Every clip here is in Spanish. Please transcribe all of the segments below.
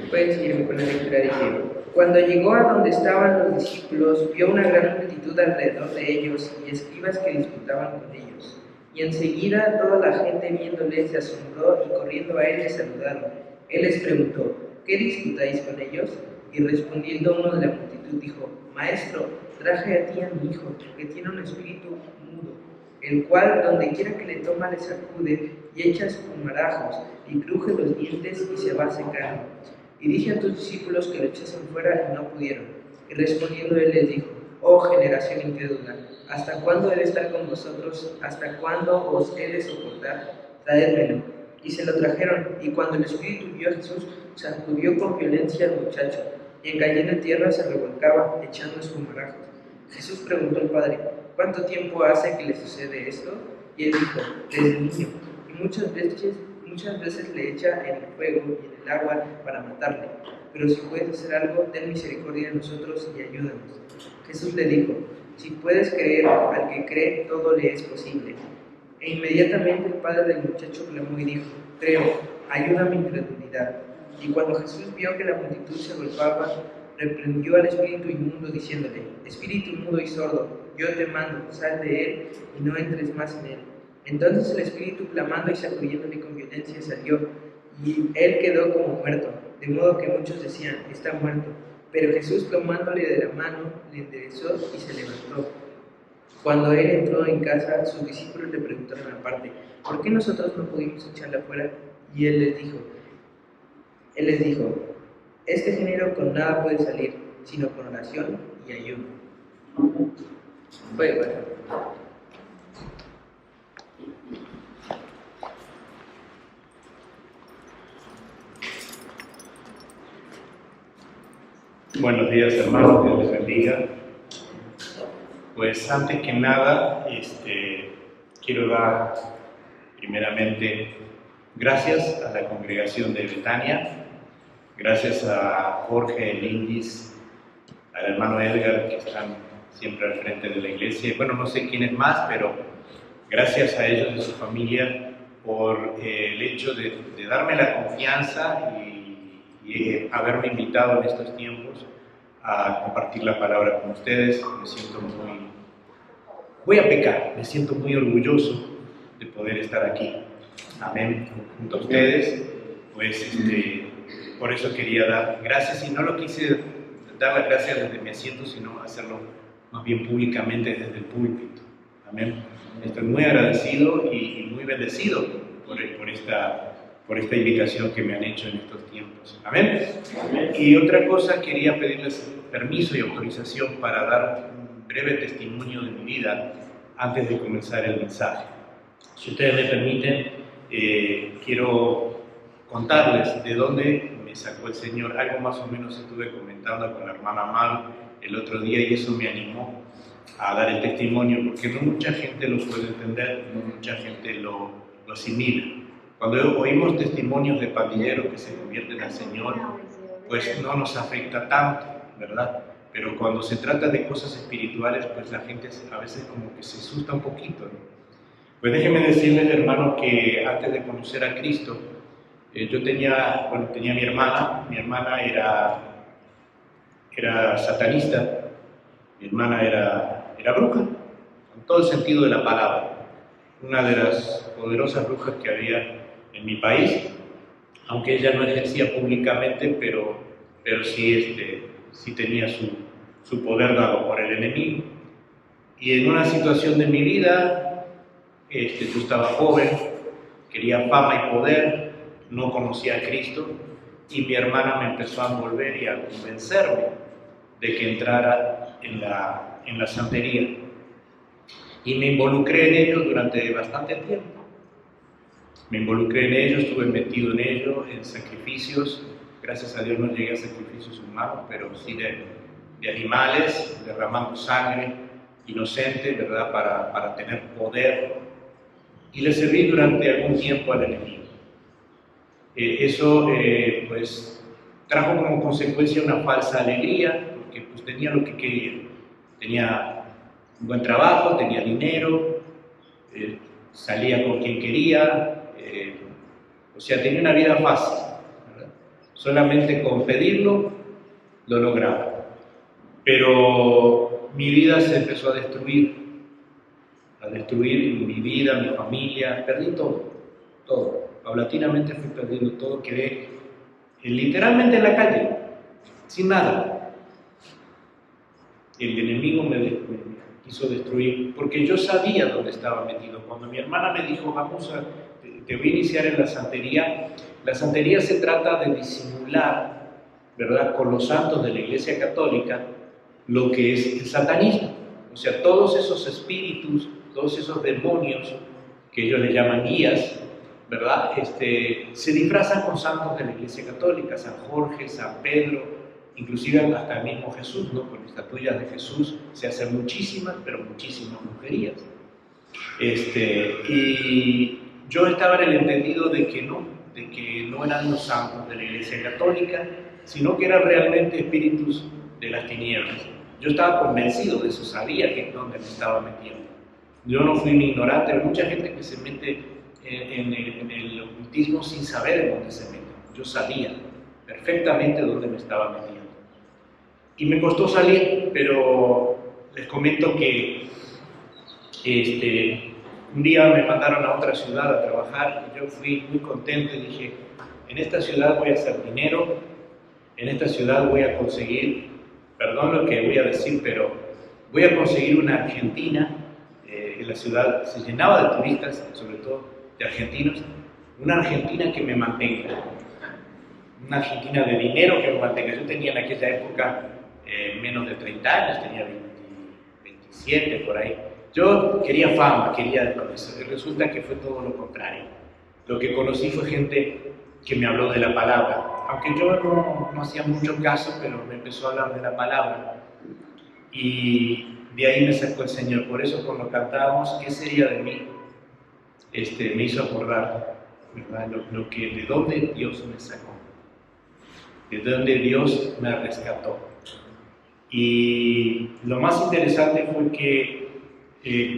Pueden seguirme con la lectura. Dice: cuando llegó a donde estaban los discípulos, vio una gran multitud alrededor de ellos y escribas que disputaban con ellos. Y enseguida toda la gente viéndole se asombró y corriendo a él le saludaron. Él les preguntó: ¿qué disputáis con ellos? Y respondiendo uno de la multitud dijo: Maestro, traje a ti a mi hijo, que tiene un espíritu mudo, el cual donde quiera que le toma le sacude y echa espumarajos y cruje los dientes y se va secando. Y dije a tus discípulos que lo echasen fuera y no pudieron. Y respondiendo él les dijo: oh generación incrédula, ¿hasta cuándo he de estar con vosotros? ¿Hasta cuándo os he de soportar? Traédmelo. Y se lo trajeron, y cuando el espíritu vio a Jesús, sacudió con violencia al muchacho, y cayendo en tierra se revolcaba, echando espumarajos. Jesús preguntó al padre: ¿cuánto tiempo hace que le sucede esto? Y él dijo: desde niño, y muchas veces le echa en el fuego y en el agua para matarle. Pero si puedes hacer algo, ten misericordia de nosotros y ayúdanos. Jesús le dijo: si puedes creer, al que cree, todo le es posible. E inmediatamente el padre del muchacho clamó y dijo: creo, ayuda a mi incredulidad. Y cuando Jesús vio que la multitud se agolpaba, reprendió al espíritu inmundo diciéndole: espíritu mudo y sordo, yo te mando, sal de él y no entres más en él. Entonces el espíritu, clamando y sacudiéndole con violencia, salió, y él quedó como muerto, de modo que muchos decían: está muerto. Pero Jesús, tomándole de la mano, le enderezó y se levantó. Cuando él entró en casa, sus discípulos le preguntaron aparte: ¿por qué nosotros no pudimos echarla fuera? Y él les dijo: este género con nada puede salir, sino con oración y ayuno. Bueno. Buenos días, hermanos, Dios les bendiga. Pues antes que nada, quiero dar primeramente gracias a la congregación de Betania, gracias a Jorge, Lindis, al hermano Edgar, que están siempre al frente de la iglesia. Bueno, no sé quién es más, pero gracias a ellos y a su familia por el hecho de darme la confianza y haberme invitado en estos tiempos a compartir la palabra con ustedes. Me siento voy a pecar, me siento muy orgulloso de poder estar aquí. Amén, junto a ustedes. Pues por eso quería dar gracias, y no lo quise dar las gracias desde mi asiento, sino hacerlo más bien públicamente desde el púlpito. Amén. Estoy muy agradecido y muy bendecido por esta invitación que me han hecho en estos tiempos. Amén. Amén. Y otra cosa, quería pedirles permiso y autorización para dar un breve testimonio de mi vida antes de comenzar el mensaje. Si ustedes me permiten, quiero contarles de dónde me sacó el Señor. Algo más o menos estuve comentando con la hermana Maru el otro día, y eso me animó a dar el testimonio, porque no mucha gente lo puede entender, no mucha gente lo asimila. Cuando oímos testimonios de pandilleros que se convierten al Señor, pues no nos afecta tanto, ¿verdad? Pero cuando se trata de cosas espirituales, pues la gente a veces como que se asusta un poquito, ¿no? Pues déjenme decirles, hermano, que antes de conocer a Cristo, yo tenía mi hermana era satanista, mi hermana era bruja, en todo el sentido de la palabra, una de las poderosas brujas que había en mi país, aunque ella no ejercía públicamente, pero sí tenía su poder dado por el enemigo. Y en una situación de mi vida, yo estaba joven, quería fama y poder, no conocía a Cristo, y mi hermana me empezó a envolver y a convencerme de que entrara en la santería. Y me involucré en ello durante bastante tiempo. Me involucré en ello, estuve metido en ello, en sacrificios. Gracias a Dios no llegué a sacrificios humanos, pero sí de animales, derramando sangre inocente, ¿verdad?, para tener poder. Y le serví durante algún tiempo al enemigo. Eso pues trajo como consecuencia una falsa alegría, porque pues tenía lo que quería. Tenía un buen trabajo, tenía dinero, salía con quien quería, o sea, tenía una vida fácil, ¿verdad? Solamente con pedirlo lo lograba. Pero mi vida se empezó a destruir mi vida, mi familia, perdí todo. Paulatinamente fui perdiendo todo, quedé literalmente en la calle, sin nada. El enemigo me quiso destruir, porque yo sabía dónde estaba metido. Cuando mi hermana me dijo, te voy a iniciar en la santería se trata de disimular, ¿verdad?, con los santos de la Iglesia Católica, lo que es el satanismo. O sea, todos esos espíritus, todos esos demonios, que ellos le llaman guías, ¿verdad?, se disfrazan con santos de la Iglesia Católica, San Jorge, San Pedro, inclusive hasta el mismo Jesús, ¿no? Con estatuillas de Jesús se hacen muchísimas, pero muchísimas brujerías. Y yo estaba en el entendido de que no eran los santos de la Iglesia Católica, sino que eran realmente espíritus de las tinieblas. Yo estaba convencido de eso, sabía que es donde me estaba metiendo. Yo no fui un ignorante, hay mucha gente que se mete en el ocultismo sin saber en dónde se mete. Yo sabía perfectamente dónde me estaba metiendo. Y me costó salir, pero les comento que un día me mandaron a otra ciudad a trabajar y yo fui muy contento y dije, en esta ciudad voy a hacer dinero, en esta ciudad voy a conseguir, perdón lo que voy a decir, pero voy a conseguir una Argentina. La ciudad se llenaba de turistas, sobre todo de argentinos, una Argentina que me mantenga, una Argentina de dinero que me mantenga. Yo tenía en aquella época menos de 30 años, tenía 27 por ahí. Yo quería fama, quería eso. Resulta que fue todo lo contrario. Lo que conocí fue gente que me habló de la palabra, aunque yo no hacía mucho caso, pero me empezó a hablar de la palabra. Y de ahí me sacó el Señor. Por eso cuando cantábamos, ¿qué sería de mí? Me hizo acordar, ¿verdad? De dónde Dios me sacó, de dónde Dios me rescató. Y lo más interesante fue que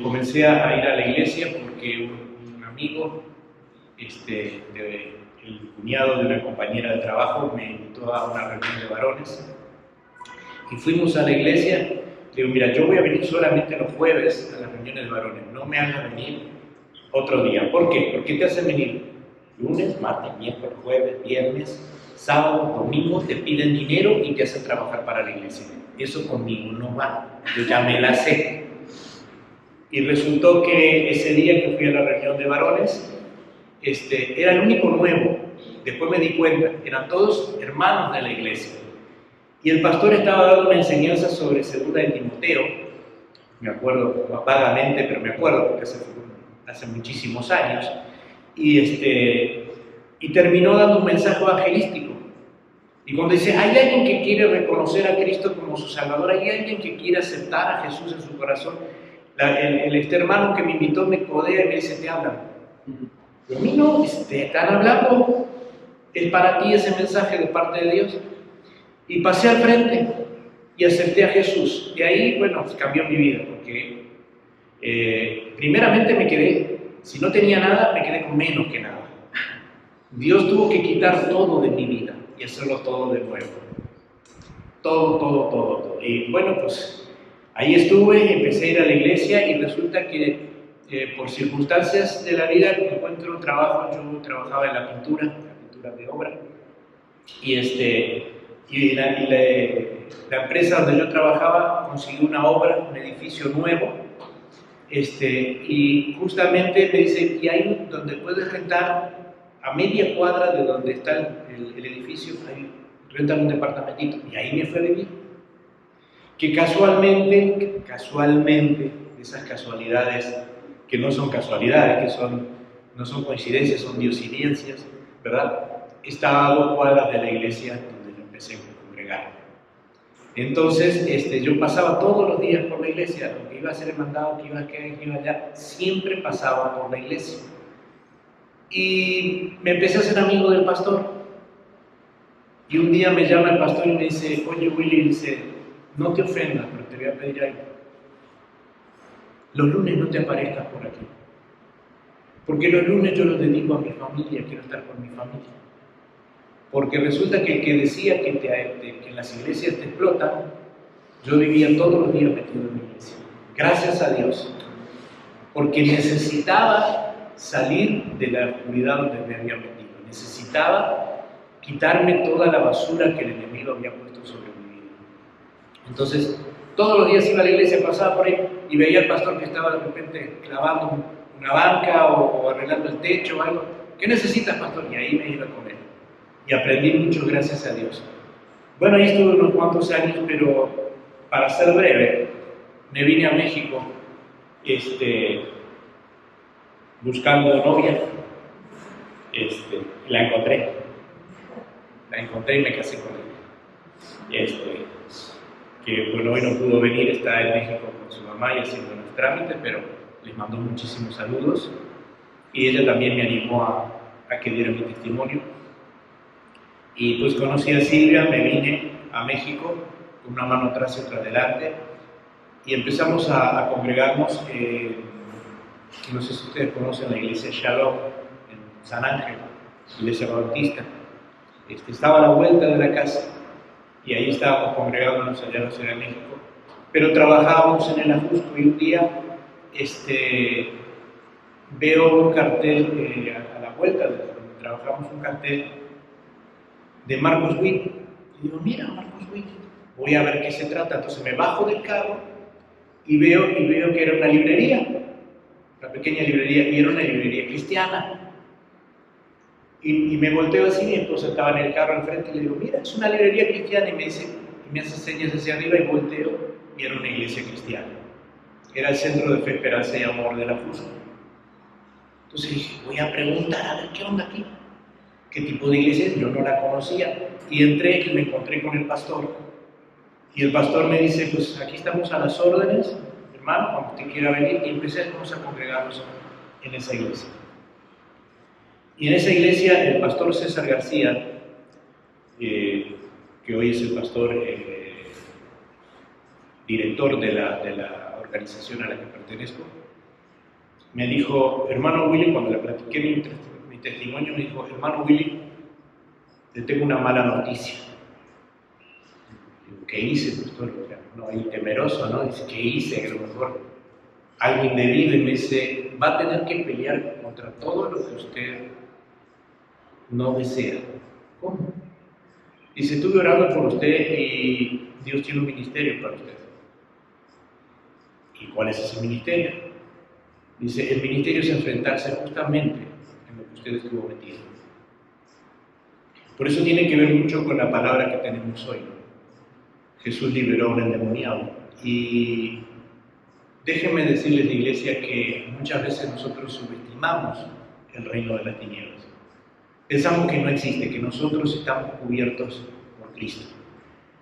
comencé a ir a la iglesia porque un amigo, el cuñado de una compañera de trabajo, me invitó a una reunión de varones y fuimos a la iglesia. Le digo, mira, yo voy a venir solamente los jueves a las reuniones de varones, no me hagas venir otro día. ¿Por qué? Porque te hacen venir lunes, martes, miércoles, jueves, viernes, sábado, domingo, te piden dinero y te hacen trabajar para la iglesia. Eso conmigo no va, yo ya me la sé. Y resultó que ese día que fui a la reunión de varones, era el único nuevo. Después me di cuenta, eran todos hermanos de la iglesia. Y el pastor estaba dando una enseñanza sobre 2 de Timoteo, me acuerdo vagamente, pero me acuerdo porque hace muchísimos años, y terminó dando un mensaje evangelístico. Y cuando dice, hay alguien que quiere reconocer a Cristo como su Salvador, hay alguien que quiere aceptar a Jesús en su corazón, este hermano que me invitó me codea y me dice, te hablan. Y a mí no, te están hablando, es para ti ese mensaje de parte de Dios. Y pasé al frente y acepté a Jesús. Y ahí, bueno, cambió mi vida, porque primeramente me quedé, si no tenía nada, me quedé con menos que nada. Dios tuvo que quitar todo de mi vida y hacerlo todo de nuevo. Todo. Y bueno, pues ahí estuve, empecé a ir a la iglesia y resulta que por circunstancias de la vida encuentro un trabajo. Yo trabajaba en la pintura de obra. Y la empresa donde yo trabajaba consiguió una obra, un edificio nuevo, y justamente me dice, y ahí donde puedes rentar, a media cuadra de donde está el edificio, ahí rentan un departamentito, y ahí me fui a vivir. Que casualmente, esas casualidades, que no son casualidades, no son coincidencias, son diosidencias, ¿verdad? Estaba a 2 cuadras de la iglesia donde yo empecé a congregar. Entonces, yo pasaba todos los días por la iglesia, aunque iba a ser el mandado, que iba allá, siempre pasaba por la iglesia. Y me empecé a hacer amigo del pastor. Y un día me llama el pastor y me dice, oye Willy, dice, no te ofendas, pero te voy a pedir algo. Los lunes no te aparezcas por aquí. Porque los lunes yo los dedico a mi familia, quiero estar con mi familia. Porque resulta que el que decía que en las iglesias te explotan, yo vivía todos los días metido en la iglesia. Gracias a Dios, porque necesitaba salir de la oscuridad donde me había metido. Necesitaba quitarme toda la basura que el enemigo había puesto sobre mi vida. Entonces, todos los días iba a la iglesia, pasaba por ahí y veía al pastor que estaba de repente clavando una banca o arreglando el techo o algo. ¿Qué necesitas, pastor? Y ahí me iba con él. Y aprendí mucho, gracias a Dios. Bueno, ahí estuve unos cuantos años, pero para ser breve, me vine a México buscando novia. La encontré y me casé con ella. Que bueno, hoy no pudo venir, está en México con su mamá y haciendo unos trámites, pero les mandó muchísimos saludos. Y ella también me animó a que diera mi testimonio. Y pues conocí a Silvia, me vine a México con una mano atrás y otra adelante y empezamos a congregarnos. No sé si ustedes conocen la iglesia Shalom en San Ángel, iglesia bautista. Estaba a la vuelta de la casa y ahí estábamos congregándonos allá en la Ciudad de México, pero trabajábamos en el Ajusco y un día veo un cartel a la vuelta de donde trabajamos, un cartel de Marcos Witt. Y digo, mira, Marcos Witt, voy a ver qué se trata. Entonces me bajo del carro y veo que era una librería, una pequeña librería, y era una librería cristiana. Y me volteo así, mi esposa estaba en el carro al frente y le digo, mira, es una librería cristiana, y me hace señas hacia arriba y volteo y era una iglesia cristiana. Era el Centro de Fe, Esperanza y Amor de la Fusco. Entonces dije, voy a preguntar a ver qué onda aquí. ¿Qué tipo de iglesia es? Yo no la conocía. Y entré y me encontré con el pastor. Y el pastor me dice, pues aquí estamos a las órdenes, hermano, cuando usted quiera venir. Y empezamos a congregarnos en esa iglesia. Y en esa iglesia el pastor César García, que hoy es el pastor director de la organización a la que pertenezco, me dijo, hermano Willy, cuando le platiqué mi testimonio, me dijo, hermano Willy, te tengo una mala noticia. Digo, ¿qué hice, pastor? No, ahí temeroso, ¿no? Dice, ¿qué hice? A lo mejor algo indebido. Y me dice, va a tener que pelear contra todo lo que usted no desea. ¿Cómo? Dice, estuve orando por usted y Dios tiene un ministerio para usted. ¿Y cuál es ese ministerio? Dice, el ministerio es enfrentarse justamente en lo que usted estuvo metido. Por eso tiene que ver mucho con la palabra que tenemos hoy. Jesús liberó a un endemoniado. Y déjenme decirles, la iglesia, que muchas veces nosotros subestimamos el reino de las tinieblas. Pensamos que no existe, que nosotros estamos cubiertos por Cristo.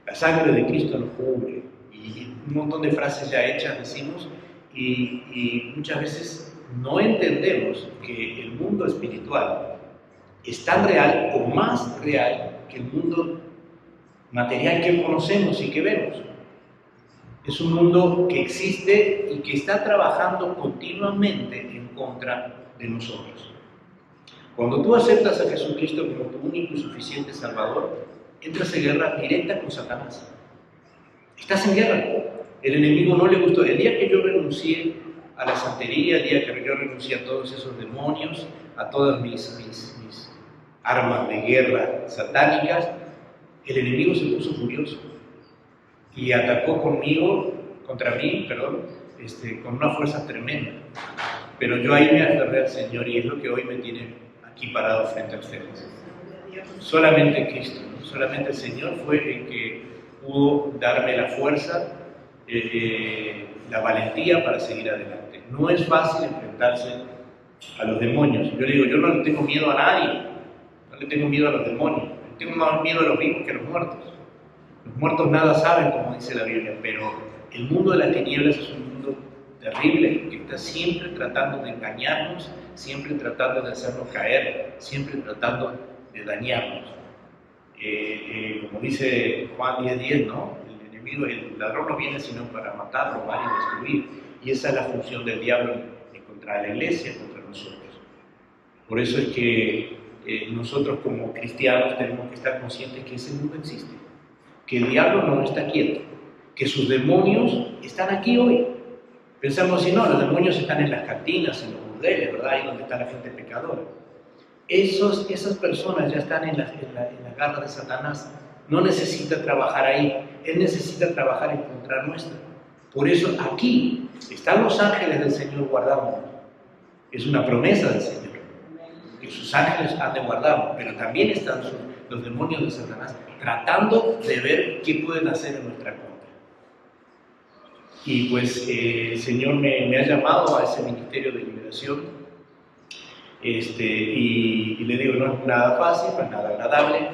La sangre de Cristo nos cubre. Y un montón de frases ya hechas decimos, y muchas veces no entendemos que el mundo espiritual es tan real o más real que el mundo material que conocemos y que vemos. Es un mundo que existe y que está trabajando continuamente en contra de nosotros. Cuando tú aceptas a Jesucristo como tu único y suficiente Salvador, entras en guerra directa con Satanás. Estás en guerra. El enemigo no le gustó. El día que yo renuncié a la santería, el día que yo renuncié a todos esos demonios, a todas mis armas de guerra satánicas, el enemigo se puso furioso y atacó contra mí, con una fuerza tremenda. Pero yo ahí me aferré al Señor y es lo que hoy me tiene aquí parado frente a ustedes. Solamente Cristo, solamente el Señor fue el que pudo darme la fuerza, la valentía para seguir adelante. No es fácil enfrentarse a los demonios. Yo le digo, yo no le tengo miedo a nadie, no le tengo miedo a los demonios, le tengo más miedo a los vivos que a los muertos. Los muertos nada saben, como dice la Biblia, pero el mundo de las tinieblas es un mundo terrible que está siempre tratando de engañarnos, siempre tratando de hacernos caer, siempre tratando de dañarnos. Como dice Juan 10:10, ¿no? El ladrón no viene sino para matar, robar y destruir. Y esa es la función del diablo contra la iglesia, contra nosotros. Por eso es que nosotros como cristianos tenemos que estar conscientes que ese mundo existe, que el diablo no está quieto, que sus demonios están aquí hoy. Pensamos, si no, los demonios están en las cantinas, en los burdeles, ¿verdad? Ahí donde está la gente pecadora. Esas personas ya están en las garras de Satanás. No necesita trabajar ahí, él necesita trabajar en contra nuestra. Por eso aquí están los ángeles del Señor guardándonos. Es una promesa del Señor, que sus ángeles han de guardarnos, pero también están los demonios de Satanás tratando de ver qué pueden hacer en nuestra contra. Y pues el Señor me ha llamado a ese ministerio de liberación, y le digo, no es nada fácil, no es nada agradable,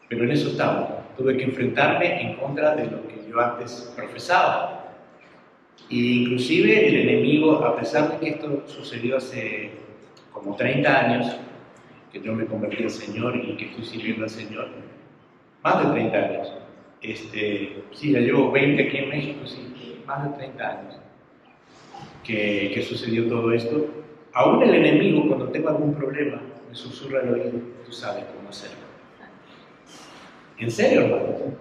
pero en eso estamos. Tuve que enfrentarme en contra de lo que yo antes profesaba. Y inclusive el enemigo, a pesar de que esto sucedió hace como 30 años, que yo me convertí al Señor y que estoy sirviendo al Señor, más de 30 años. Sí, ya llevo 20 aquí en México, sí, más de 30 años que sucedió todo esto. Aún el enemigo, cuando tengo algún problema, me susurra al oído, tú sabes cómo hacerlo. ¿En serio, hermano?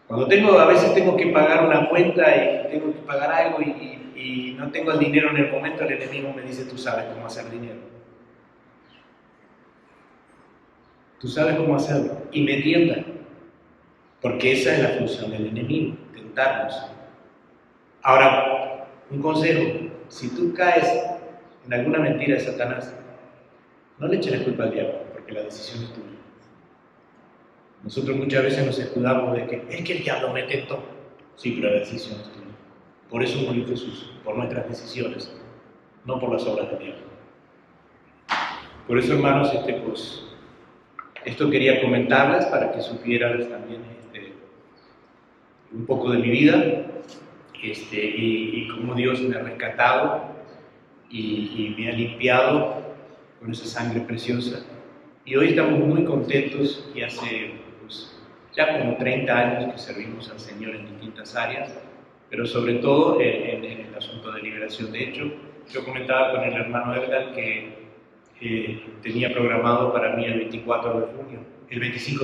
Cuando a veces tengo que pagar una cuenta y tengo que pagar algo y no tengo el dinero en el momento, el enemigo me dice, tú sabes cómo hacer dinero. Tú sabes cómo hacerlo. Y me tienta. Porque esa es la función del enemigo, tentarnos. Ahora, un consejo. Si tú caes en alguna mentira de Satanás, no le eches la culpa al diablo, porque la decisión es tuya. Nosotros muchas veces nos escudamos de que es que el diablo me tentó. Sí, pero la decisión es tuya. Por eso murió Jesús, por nuestras decisiones, no por las obras del diablo. Por eso, hermanos, pues, esto quería comentarles para que supieran también un poco de mi vida, y cómo Dios me ha rescatado y me ha limpiado con esa sangre preciosa. Y hoy estamos muy contentos y hace ya como 30 años que servimos al Señor en distintas áreas, pero sobre todo en el asunto de liberación. De hecho, yo comentaba con el hermano Edgar que tenía programado para mí el 25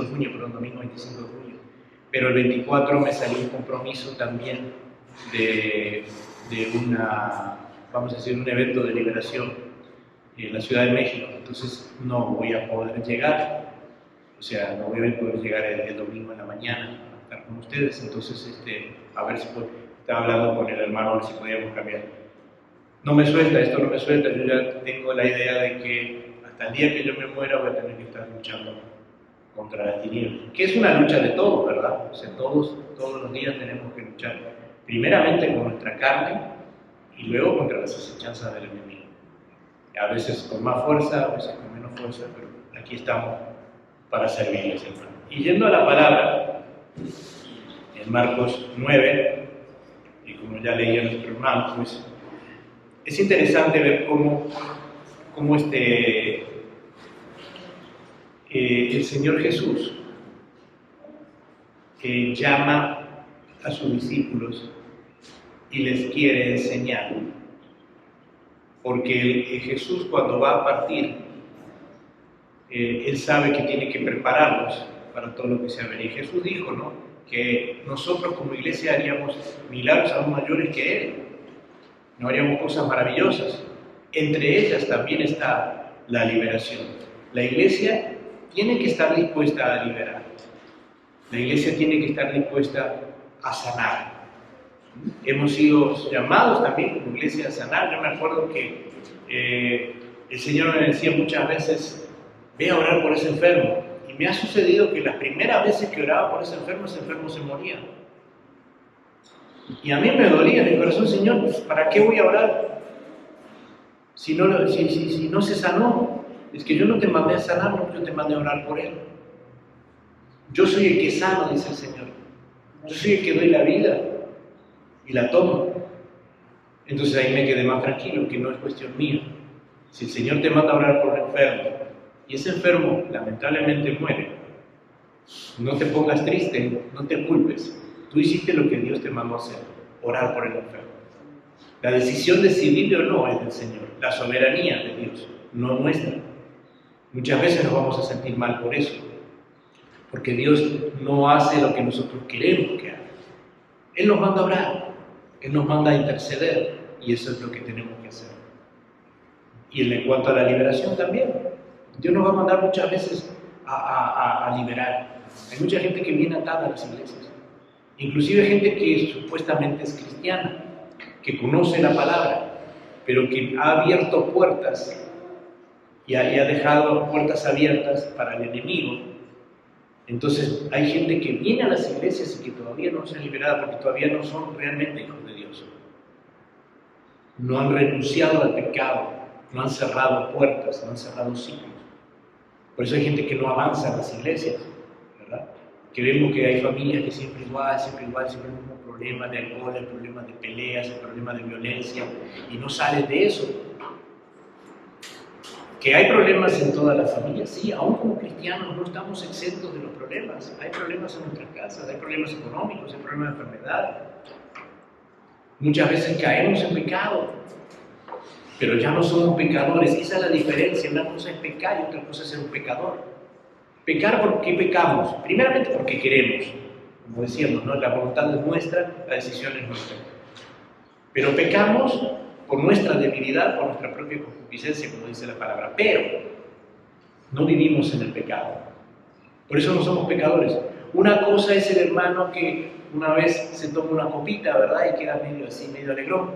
de junio, domingo 25 de junio, pero el 24 me salió un compromiso también de un evento de liberación en la Ciudad de México, entonces no voy a poder llegar. O sea, no voy a poder llegar el domingo en la mañana a estar con ustedes. Entonces, a ver si estaba hablando con el hermano, a ver si podíamos cambiar. No me suelta, esto no me suelta. Yo ya tengo la idea de que hasta el día que yo me muera voy a tener que estar luchando contra las tinieblas. Que es una lucha de todos, ¿verdad? O sea, todos los días tenemos que luchar. Primeramente con nuestra carne y luego contra las acechanzas del enemigo. A veces con más fuerza, a veces con menos fuerza, pero aquí estamos para servirles, hermano. Y yendo a la palabra, en Marcos 9, y como ya leía nuestro hermano, pues es interesante ver cómo el Señor Jesús llama a sus discípulos y les quiere enseñar. Porque Jesús, cuando va a partir, Él sabe que tiene que prepararnos para todo lo que se va a venir. Jesús dijo, ¿no?, que nosotros como iglesia haríamos milagros aún mayores que Él. No haríamos cosas maravillosas. Entre ellas también está la liberación. La iglesia tiene que estar dispuesta a liberar. La iglesia tiene que estar dispuesta a sanar. Hemos sido llamados también como iglesia a sanar. Yo me acuerdo que el Señor me decía muchas veces, ve a orar por ese enfermo. Y me ha sucedido que las primeras veces que oraba por ese enfermo se moría. Y a mí me dolía en el corazón, Señor, pues, ¿para qué voy a orar? Si no se sanó. Es que yo no te mandé a sanarlo, yo te mandé a orar por él. Yo soy el que sano, dice el Señor. Yo soy el que doy la vida y la tomo. Entonces ahí me quedé más tranquilo, que no es cuestión mía. Si el Señor te manda a orar por un enfermo, y ese enfermo lamentablemente muere, no te pongas triste, no te culpes. Tú hiciste lo que Dios te mandó a hacer, orar por el enfermo. La decisión de si vive o no es del Señor, la soberanía de Dios, no nuestra. Muchas veces nos vamos a sentir mal por eso, porque Dios no hace lo que nosotros queremos que haga. Él nos manda a orar, Él nos manda a interceder, y eso es lo que tenemos que hacer. Y en cuanto a la liberación también, Dios nos va a mandar muchas veces a liberar. Hay mucha gente que viene atada a las iglesias, inclusive gente que supuestamente es cristiana, que conoce la palabra, pero que ha abierto puertas y ha dejado puertas abiertas para el enemigo. Entonces hay gente que viene a las iglesias y que todavía no se han liberado porque todavía no son realmente hijos de Dios. No han renunciado al pecado, no han cerrado puertas, no han cerrado ciclos. Por eso hay gente que no avanza en las iglesias, ¿verdad? Que vemos que hay familias que siempre igual, siempre el mismo problema de alcohol, el problema de peleas, el problema de violencia, y no salen de eso. Que hay problemas en todas las familias, sí, aún como cristianos no estamos exentos de los problemas. Hay problemas en nuestras casas, hay problemas económicos, hay problemas de enfermedad. Muchas veces caemos en pecado, pero ya no somos pecadores. Esa es la diferencia. Una cosa es pecar y otra cosa es ser un pecador. Pecar, ¿por qué pecamos? Primeramente porque queremos, como decíamos, ¿no? La voluntad es nuestra, la decisión es nuestra. Pero pecamos por nuestra debilidad, por nuestra propia concupiscencia, como dice la palabra. Pero no vivimos en el pecado. Por eso no somos pecadores. Una cosa es el hermano que una vez se toma una copita, ¿verdad? Y queda medio así, medio alegrón.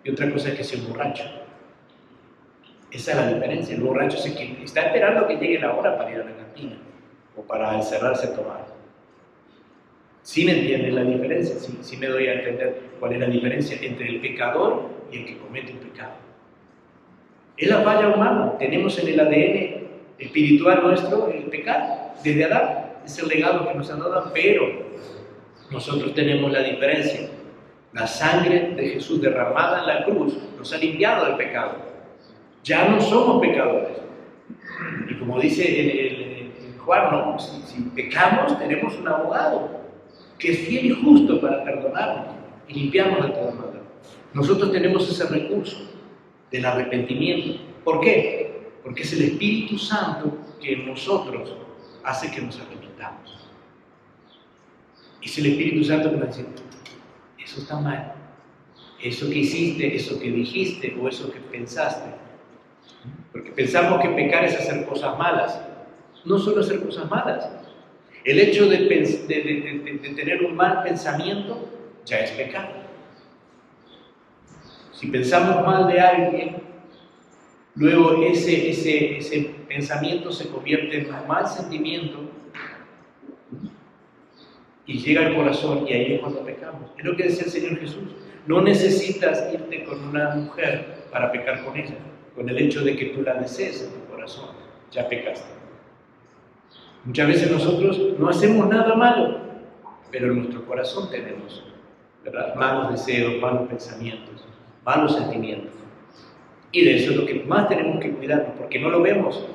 Y otra cosa es que sea un borracho. Esa es la diferencia. El borracho es el que está esperando que llegue la hora para ir a la cantina o para encerrarse a tomar. ¿Sí me entienden la diferencia? Sí me doy a entender cuál es la diferencia entre el pecador y el que comete un pecado. Es la falla humana. Tenemos en el ADN espiritual nuestro el pecado desde Adán. Es el legado que nos han dado, pero nosotros tenemos la diferencia. La sangre de Jesús derramada en la cruz nos ha limpiado del pecado. Ya no somos pecadores. Y como dice en Juan, ¿no? Si pecamos, tenemos un abogado que es fiel y justo para perdonarnos y limpiarnos de toda maldad. Nosotros tenemos ese recurso del arrepentimiento. ¿Por qué? Porque es el Espíritu Santo que en nosotros hace que nos arrepintamos. Es el Espíritu Santo que nos dice: eso está mal, eso que hiciste, eso que dijiste o eso que pensaste. Porque pensamos que pecar es hacer cosas malas. No solo hacer cosas malas. El hecho de tener un mal pensamiento ya es pecado. Si pensamos mal de alguien, luego ese pensamiento se convierte en un mal sentimiento y llega al corazón, y ahí es cuando pecamos. Es lo que decía el Señor Jesús: no necesitas irte con una mujer para pecar con ella. Con el hecho de que tú la desees en tu corazón, ya pecaste. Muchas veces nosotros no hacemos nada malo, pero en nuestro corazón tenemos, ¿verdad?, malos deseos, malos pensamientos, malos sentimientos. Y de eso es lo que más tenemos que cuidarnos, porque no lo vemos.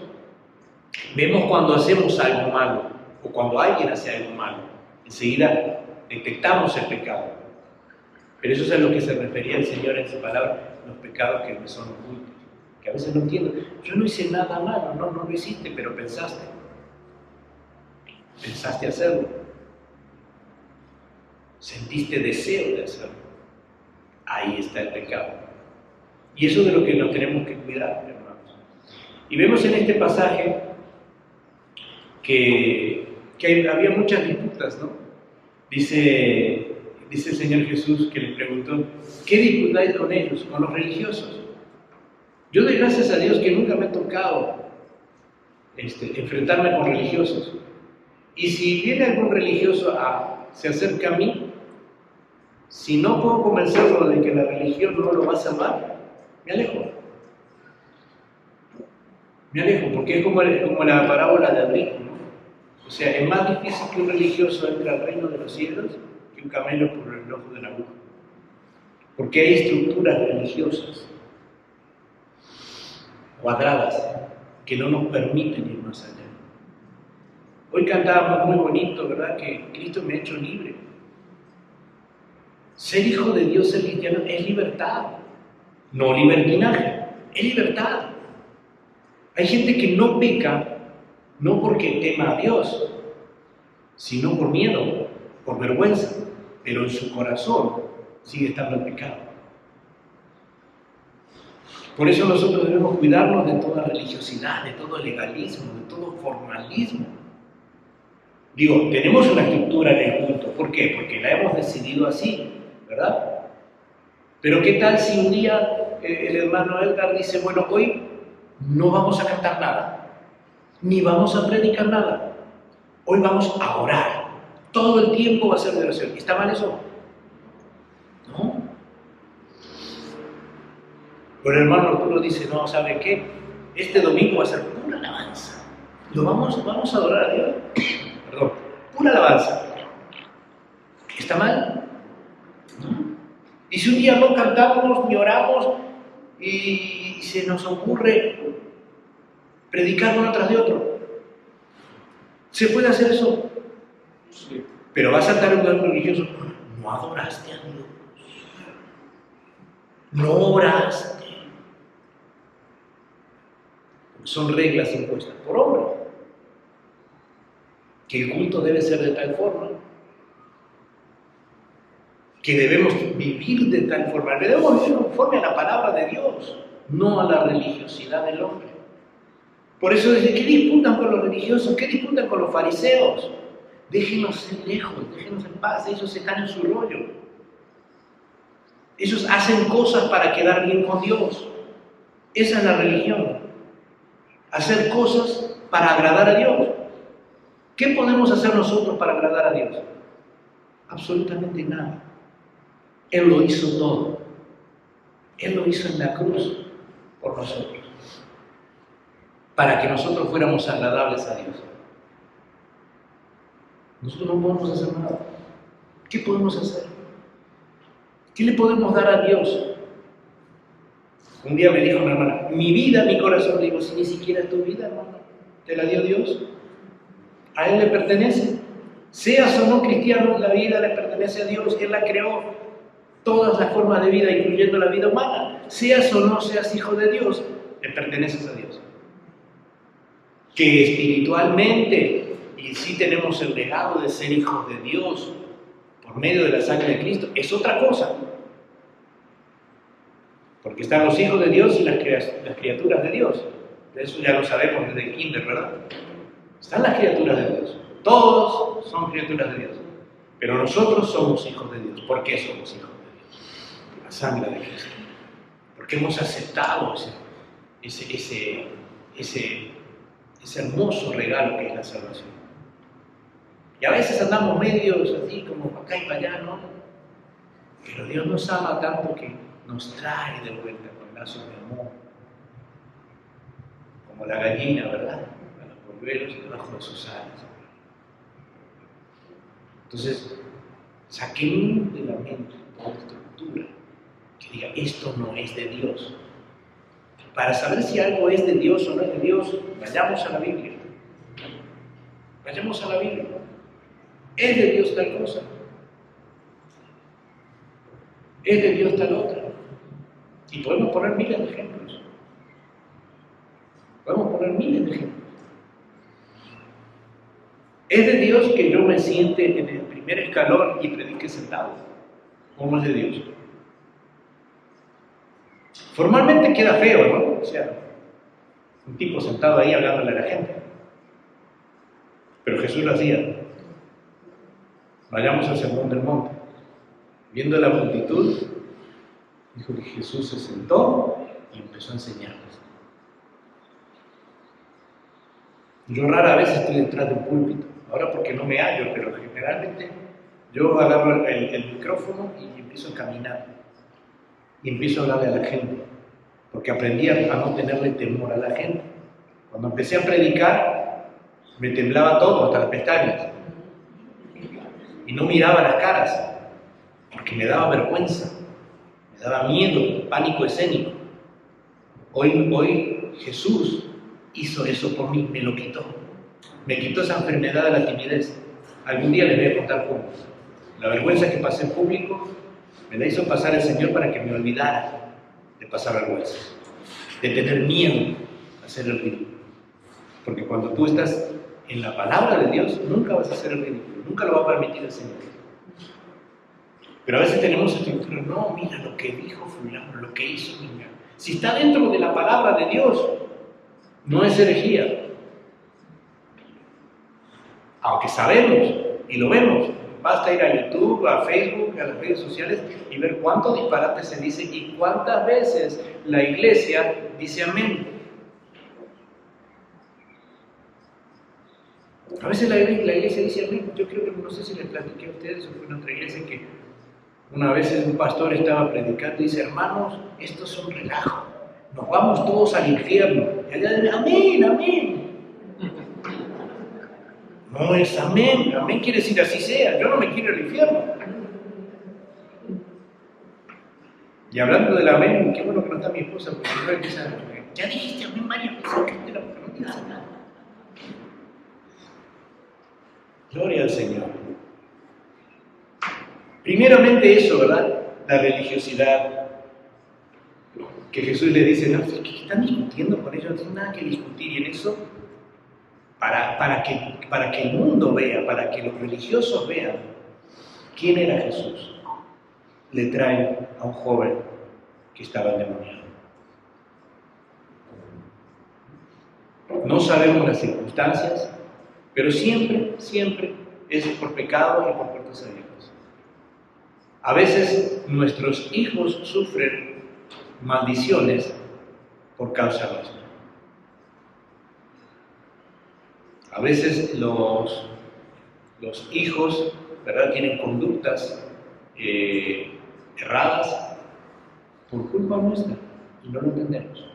Vemos cuando hacemos algo malo o cuando alguien hace algo malo. Enseguida detectamos el pecado. Pero eso es a lo que se refería el Señor en su palabra, los pecados que me son ocultos. Que a veces no entiendo. Yo no hice nada malo, no lo hiciste, pero pensaste. Pensaste hacerlo. Sentiste deseo de hacerlo. Ahí está el pecado. Y eso es de lo que nos tenemos que cuidar, hermanos. Y vemos en este pasaje que había muchas disputas, ¿no? Dice el Señor Jesús que les preguntó: ¿qué disputáis con ellos, con los religiosos? Yo doy gracias a Dios que nunca me ha tocado enfrentarme con religiosos. Y si viene algún religioso se acerca a mí, si no puedo convencerlo de que la religión no lo va a salvar, me alejo. Me alejo, porque es como la parábola del rico, ¿no? O sea, es más difícil que un religioso entre al reino de los cielos que un camello por el ojo de la aguja. Porque hay estructuras religiosas cuadradas que no nos permiten ir más allá. Hoy cantábamos muy bonito, ¿verdad?, que Cristo me ha hecho libre. Ser hijo de Dios, ser cristiano, es libertad, no libertinaje, es libertad. Hay gente que no peca, no porque tema a Dios, sino por miedo, por vergüenza, pero en su corazón sigue estando el pecado. Por eso nosotros debemos cuidarnos de toda religiosidad, de todo legalismo, de todo formalismo. Digo, tenemos una estructura en el culto. ¿Por qué? Porque la hemos decidido así, ¿verdad? Pero ¿qué tal si un día el hermano Edgar dice, bueno, hoy no vamos a cantar nada, ni vamos a predicar nada, hoy vamos a orar, todo el tiempo va a ser de oración? ¿Está mal eso? No. Pero el hermano Arturo dice, no, ¿sabe qué? Este domingo va a ser pura alabanza. Vamos a adorar a Dios. Perdón, pura alabanza. ¿Está mal? No. Y si un día no cantamos ni oramos y se nos ocurre predicar uno tras de otro, ¿se puede hacer eso? Sí. Pero vas a estar en un lugar religioso. No adoraste a Dios. No oraste. Son reglas impuestas por hombre. Que el culto debe ser de tal forma, que debemos vivir de tal forma, debemos vivir conforme a la palabra de Dios, no a la religiosidad del hombre. Por eso dice, ¿qué disputan con los religiosos? ¿Qué disputan con los fariseos? Déjenos lejos, déjenos en paz, ellos están en su rollo. Ellos hacen cosas para quedar bien con Dios. Esa es la religión. Hacer cosas para agradar a Dios. ¿Qué podemos hacer nosotros para agradar a Dios? Absolutamente nada. Él lo hizo todo. Él lo hizo en la cruz por nosotros. Para que nosotros fuéramos agradables a Dios. Nosotros no podemos hacer nada. ¿Qué podemos hacer? ¿Qué le podemos dar a Dios? Un día me dijo una hermana, mi vida, mi corazón. Le digo, si ni siquiera es tu vida, hermano, te la dio Dios. A Él le pertenece. Seas o no cristiano, la vida le pertenece a Dios. Él la creó. Todas las formas de vida, incluyendo la vida humana. Seas o no seas hijo de Dios, le perteneces a Dios. Que espiritualmente, y sí tenemos el legado de ser hijos de Dios por medio de la sangre de Cristo, es otra cosa. Porque están los hijos de Dios y las criaturas de Dios. De eso ya lo sabemos desde el kinder, ¿verdad? Están las criaturas de Dios. Todos son criaturas de Dios. Pero nosotros somos hijos de Dios. ¿Por qué somos hijos de Dios? Por la sangre de Cristo. Porque hemos aceptado ese hermoso regalo que es la salvación. Y a veces andamos medios así como para acá y para allá, ¿no? Pero Dios nos ama tanto que nos trae de vuelta con lazos de amor. Como la gallina, ¿verdad? A los polluelos debajo de sus alas. Entonces, saquemos de la mente toda estructura que diga, esto no es de Dios. Para saber si algo es de Dios o no es de Dios, vayamos a la Biblia. Vayamos a la Biblia. ¿Es de Dios tal cosa? ¿Es de Dios tal otra? Y podemos poner miles de ejemplos. Podemos poner miles de ejemplos. ¿Es de Dios que yo me siente en el primer escalón y predique sentado? ¿O no es de Dios? Formalmente queda feo, ¿no? O sea, un tipo sentado ahí hablándole a la gente. Pero Jesús lo hacía. Vayamos al Sermón del Monte. Viendo la multitud, dijo que Jesús se sentó y empezó a enseñarles. Yo rara vez estoy detrás de un púlpito. Ahora porque no me hallo, pero generalmente yo agarro el micrófono y empiezo a caminar. Y empiezo a hablarle a la gente. Porque aprendí a no tenerle temor a la gente. Cuando empecé a predicar, me temblaba todo, hasta las pestañas. Y no miraba las caras, porque me daba vergüenza, me daba miedo, pánico escénico. Hoy Jesús hizo eso por mí, me lo quitó. Me quitó esa enfermedad de la timidez. Algún día les voy a contar cómo. La vergüenza que pasé en público me la hizo pasar el Señor para que me olvidara de pasar vergüenza, de tener miedo hacer el ridículo. Porque cuando tú estás en la palabra de Dios, nunca vas a hacer el ridículo, nunca lo va a permitir el Señor. Pero a veces tenemos estructura, no, mira lo que dijo fulano, lo que hizo niña. Si está dentro de la palabra de Dios, no es herejía. Aunque sabemos y lo vemos, basta ir a YouTube, a Facebook, a las redes sociales y ver cuántos disparates se dicen y cuántas veces la iglesia dice amén. A veces la iglesia dice amén. Yo creo que no sé si les platiqué a ustedes o fue en otra iglesia que una vez un pastor estaba predicando y dice, hermanos, esto es un relajo, nos vamos todos al infierno. Y allá dice, amén, amén. No es amén, amén quiere decir así sea, yo no me quiero al infierno. Y hablando del amén, qué bueno que no está mi esposa, porque siempre empieza, ya dijiste amén varias veces, que no digas nada. Gloria al Señor. Primeramente eso, ¿verdad? La religiosidad. Que Jesús le dice, no, ¿qué están discutiendo con ellos? No tienen nada que discutir. Y en eso, para que el mundo vea, para que los religiosos vean quién era Jesús, le traen a un joven que estaba endemoniado. No sabemos las circunstancias, pero siempre es por pecado y por puertas abiertas. A veces nuestros hijos sufren maldiciones por causa nuestra. A veces los hijos, ¿verdad?, tienen conductas erradas por culpa nuestra y no lo entendemos.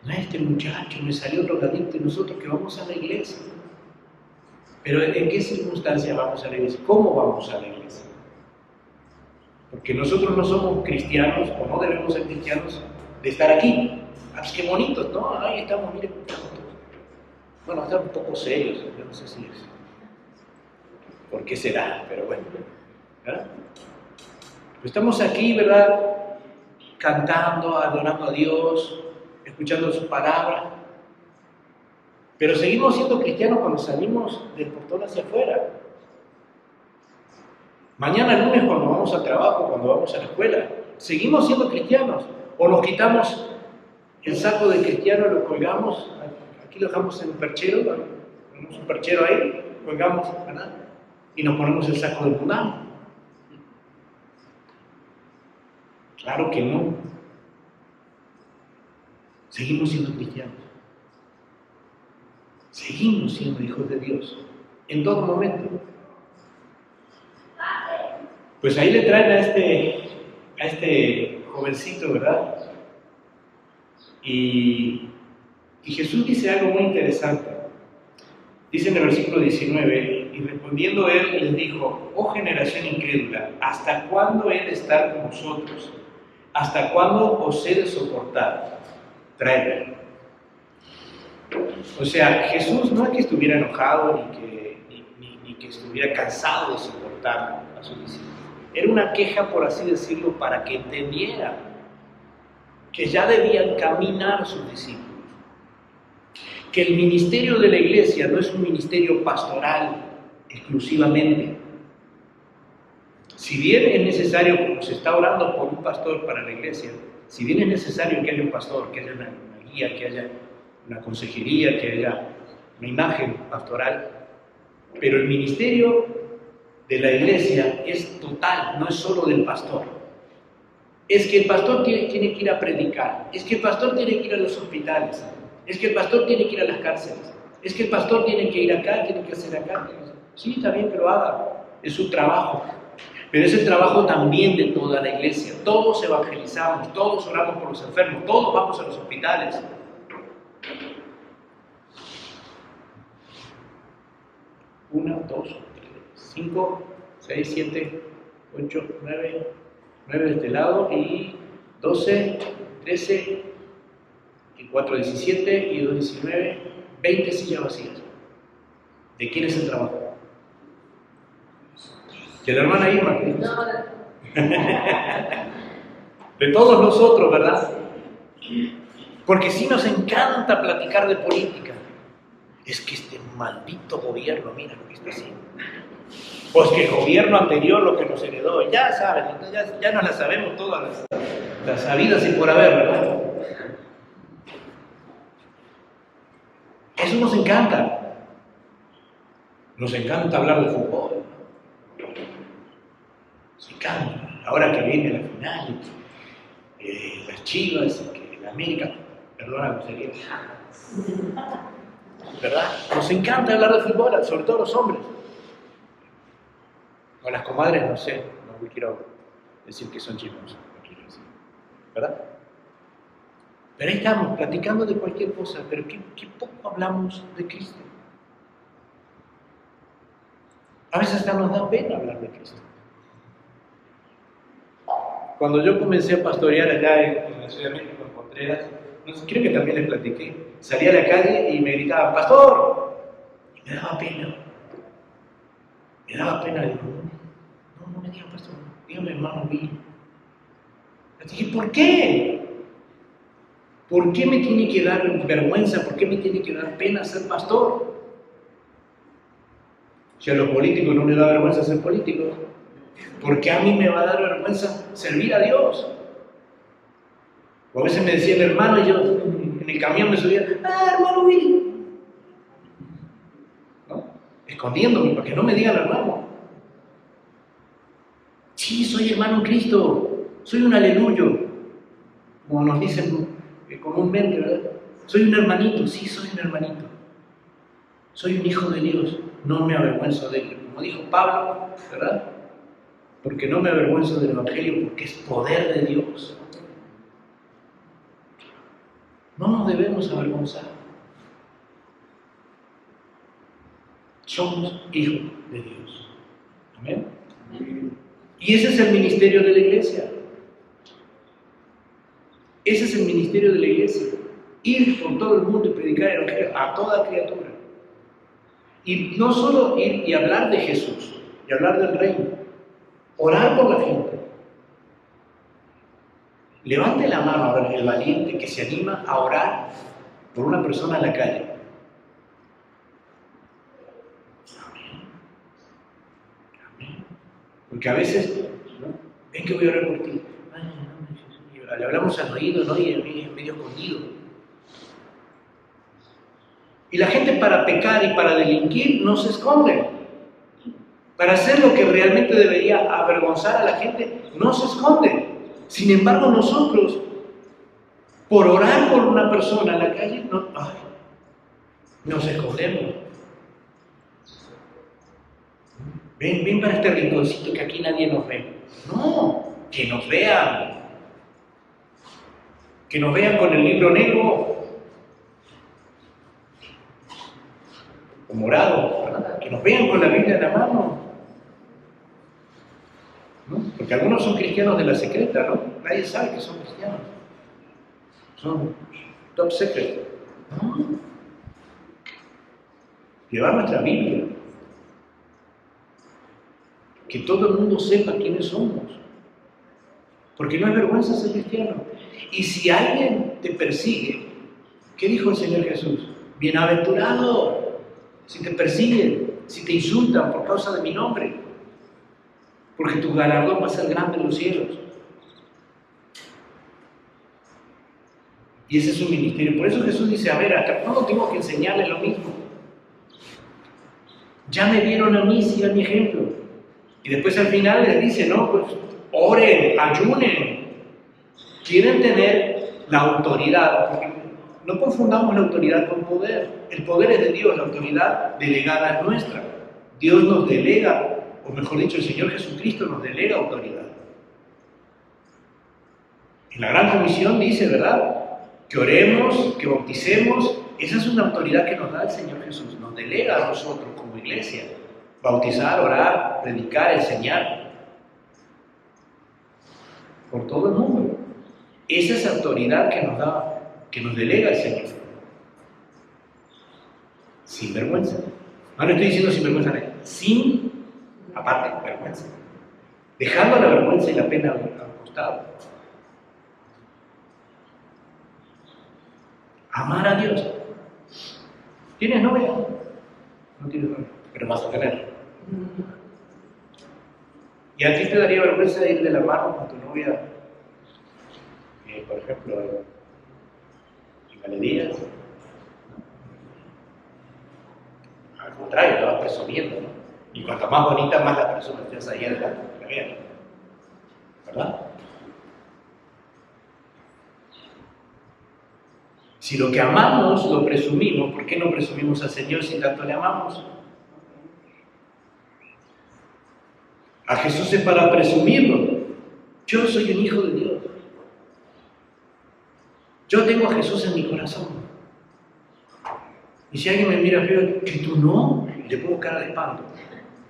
Este muchacho me salió drogadicto y nosotros que vamos a la iglesia. Pero ¿en qué circunstancia vamos a la iglesia? ¿Cómo vamos a la iglesia? Porque nosotros no somos cristianos, o no debemos ser cristianos, de estar aquí. Ah, pues qué bonitos, ¿no? Ahí estamos, miren, bueno, están un poco serios, yo no sé si es. ¿Por qué será? Pero bueno, ¿verdad? Pero estamos aquí, ¿verdad? Cantando, adorando a Dios, escuchando su palabra. Pero seguimos siendo cristianos cuando salimos del portón hacia afuera. Mañana lunes cuando vamos al trabajo, cuando vamos a la escuela, seguimos siendo cristianos. O nos quitamos el saco de cristiano, lo colgamos, aquí lo dejamos en un perchero, ponemos un perchero ahí, colgamos, ¿verdad? Y nos ponemos el saco de mundano. Claro que no. Seguimos siendo cristianos. Seguimos siendo hijos de Dios en todo momento. Pues ahí le traen a este jovencito, ¿verdad? Y Jesús dice algo muy interesante. Dice en el versículo 19, y respondiendo él les dijo, oh generación incrédula, ¿hasta cuándo he de estar con vosotros? ¿Hasta cuándo os he de soportar? Traedme. O sea, Jesús no es que estuviera enojado ni que estuviera cansado de soportar a sus discípulos. Era una queja, por así decirlo, para que entendiera que ya debían caminar sus discípulos. Que el ministerio de la iglesia no es un ministerio pastoral exclusivamente. Si bien es necesario, como se está orando por un pastor para la iglesia, si bien es necesario que haya un pastor, que haya una guía, que haya una consejería, que haya una imagen pastoral, pero el ministerio de la iglesia es total, no es solo del pastor. Es que el pastor tiene que ir a predicar, es que el pastor tiene que ir a los hospitales, es que el pastor tiene que ir a las cárceles, es que el pastor tiene que ir acá, tiene que hacer acá. Sí, está bien que lo haga, es su trabajo, pero es el trabajo también de toda la iglesia. Todos evangelizamos, todos oramos por los enfermos, todos vamos a los hospitales. 1, 2, 5, 6, 7, 8, 9 de este lado y 12, 13 y 4, 17 y 2, 19, 20 sillas vacías. ¿De quién es el trabajo? ¿De la hermana Irma? De todos nosotros, ¿verdad? Porque sí nos encanta platicar de política. Es que este maldito gobierno, mira lo que está haciendo. Pues que el gobierno anterior lo que nos heredó, ya saben, ya nos la sabemos todas las sabidas y por haber, ¿verdad? Eso nos encanta. Nos encanta hablar de fútbol. Nos encanta. Ahora que viene la final, las Chivas, que la América, perdona la grosería, ¿verdad? Nos encanta hablar de fútbol, sobre todo los hombres. Con las comadres, no sé, no quiero decir que son chismosos, no quiero decir, ¿verdad? Pero ahí estamos, platicando de cualquier cosa, pero qué poco hablamos de Cristo. A veces hasta nos da pena hablar de Cristo. Cuando yo comencé a pastorear allá en la Ciudad de México, en Contreras, no sé, creo que también les platiqué, salí a la calle y me gritaban, ¡pastor! Y me daba pena. Me daba pena, digo, no me digan pastor, dígame hermano Will. Le dije, ¿por qué? ¿Por qué me tiene que dar vergüenza? ¿Por qué me tiene que dar pena ser pastor? Si a los políticos no les da vergüenza ser políticos, ¿por qué a mí me va a dar vergüenza servir a Dios? O a veces me decía el hermano y yo en el camión me subía, hermano Will. ¿No? Escondiéndome para que no me digan hermano. Sí, soy hermano en Cristo, soy un aleluyo, como nos dicen comúnmente, ¿verdad? Soy un hermanito, sí, soy un hermanito. Soy un hijo de Dios, no me avergüenzo de él. Como dijo Pablo, ¿verdad? Porque no me avergüenzo del Evangelio, porque es poder de Dios. No nos debemos avergonzar. Somos hijos de Dios. Amén. Y ese es el ministerio de la iglesia. Ese es el ministerio de la iglesia. Ir por todo el mundo y predicar el Evangelio a toda criatura. Y no solo ir y hablar de Jesús, y hablar del reino. Orar por la gente. Levante la mano ahora el valiente que se anima a orar por una persona en la calle. Amén. Amén. Porque a veces, ¿no? Ven que voy a orar por ti. Ay, no, le hablamos al oído, ¿no? Y es medio escondido. Y la gente para pecar y para delinquir no se esconde. Para hacer lo que realmente debería avergonzar a la gente, no se esconde. Sin embargo, nosotros, por orar por una persona en la calle, nos escondemos. Ven para este rinconcito que aquí nadie nos ve. No, que nos vean. Que nos vean con el libro negro o morado, ¿verdad? Que nos vean con la Biblia en la mano. ¿No? Porque algunos son cristianos de la secreta, ¿no? Nadie sabe que son cristianos. Son top secret. ¿No? Llevar nuestra Biblia. Que todo el mundo sepa quiénes somos. Porque no hay vergüenza ser cristiano. Y si alguien te persigue, ¿qué dijo el Señor Jesús? Bienaventurado si te persiguen, si te insultan por causa de mi nombre. Porque tu galardón va a ser grande en los cielos. Y ese es su ministerio. Por eso Jesús dice, a ver, ¿hasta cuándo tengo que enseñarles lo mismo? Ya me vieron a mí, sigan mi ejemplo. Y después al final les dice, no, pues oren, ayunen. Quieren tener la autoridad, porque no confundamos la autoridad con poder. El poder es de Dios, la autoridad delegada es nuestra. Dios nos delega, o mejor dicho, el Señor Jesucristo nos delega autoridad. En la Gran Comisión dice, ¿verdad? Que oremos, que bauticemos. Esa es una autoridad que nos da el Señor Jesús. Nos delega a nosotros como iglesia. Bautizar, orar, predicar, enseñar. Por todo el mundo. Esa es la autoridad que nos da, que nos delega el Señor. Sin vergüenza. No le estoy diciendo sin vergüenza, sin, aparte, vergüenza. Dejando la vergüenza y la pena al costado. Amar a Dios. ¿Tienes novia? No tienes novia, pero vas a tener. ¿Y a ti te daría vergüenza ir de la mano con tu novia, por ejemplo, en galerías? Al contrario, la vas presumiendo, ¿no? Y cuanto más bonita, más la persona estés ahí adelante. ¿Verdad? Si lo que amamos lo presumimos, ¿por qué no presumimos al Señor si tanto le amamos? A Jesús es para presumirlo. Yo soy un hijo de Dios. Yo tengo a Jesús en mi corazón. Y si alguien me mira feo, que tú no, le pongo cara de espanto.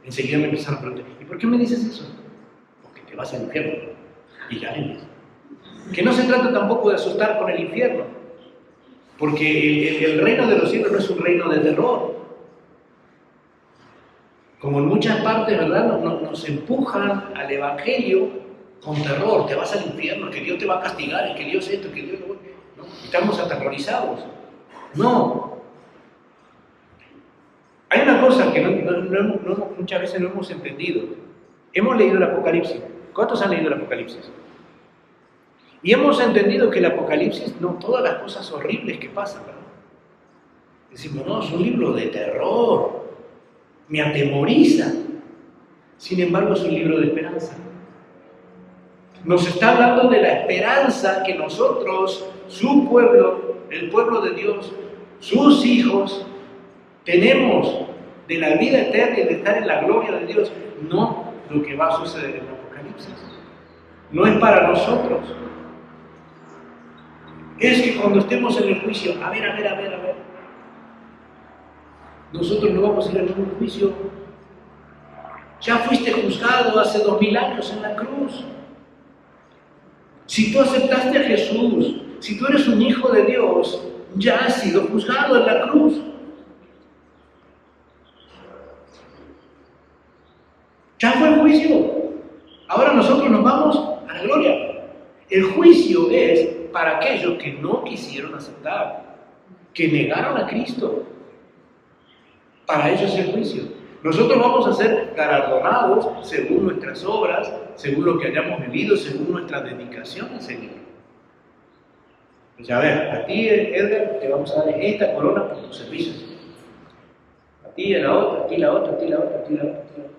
Enseguida me empezaron a preguntar, ¿y por qué me dices eso? Porque te vas al infierno. Y ya le dices. Que no se trata tampoco de asustar con el infierno. Porque el reino de los cielos no es un reino de terror. Como en muchas partes, ¿verdad? Nos empujan al evangelio con terror. Te vas al infierno, que Dios te va a castigar, que Dios esto, que Dios lo... ¿no? Estamos aterrorizados. No. Hay una cosa que muchas veces no hemos entendido. Hemos leído el Apocalipsis. ¿Cuántos han leído el Apocalipsis? Y hemos entendido que el Apocalipsis, no todas las cosas horribles que pasan, ¿verdad? Decimos, no, es un libro de terror, me atemoriza. Sin embargo, es un libro de esperanza. Nos está hablando de la esperanza que nosotros, su pueblo, el pueblo de Dios, sus hijos, tenemos de la vida eterna y de estar en la gloria de Dios, no lo que va a suceder en el Apocalipsis. No es para nosotros. Es que cuando estemos en el juicio, a ver, nosotros no vamos a ir a ningún juicio. Ya fuiste juzgado hace 2000 años en la cruz. Si tú aceptaste a Jesús, si tú eres un hijo de Dios, ya has sido juzgado en la cruz. Ya fue el juicio. Ahora nosotros nos vamos a la gloria. El juicio es para aquellos que no quisieron aceptar, que negaron a Cristo. Para ellos es el juicio. Nosotros vamos a ser galardonados según nuestras obras, según lo que hayamos vivido, según nuestra dedicación al Señor. Pues a ver, a ti, Edgar, te vamos a dar esta corona por tus servicios. A ti, a la otra, a ti, la otra, a ti, la otra, a ti, la otra, a ti, la otra.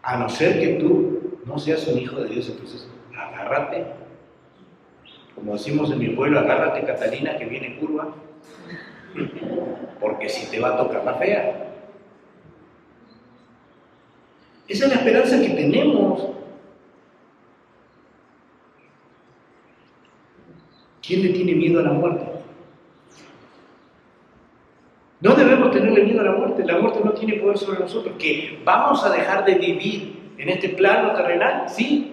A no ser que tú no seas un hijo de Dios, entonces agárrate. Como decimos en mi pueblo, agárrate, Catalina, que viene curva, porque si te va a tocar la fea. Esa es la esperanza que tenemos. ¿Quién le tiene miedo a la muerte? No debemos tenerle miedo a la muerte. La muerte no tiene poder sobre nosotros. ¿Que vamos a dejar de vivir en este plano terrenal? Sí.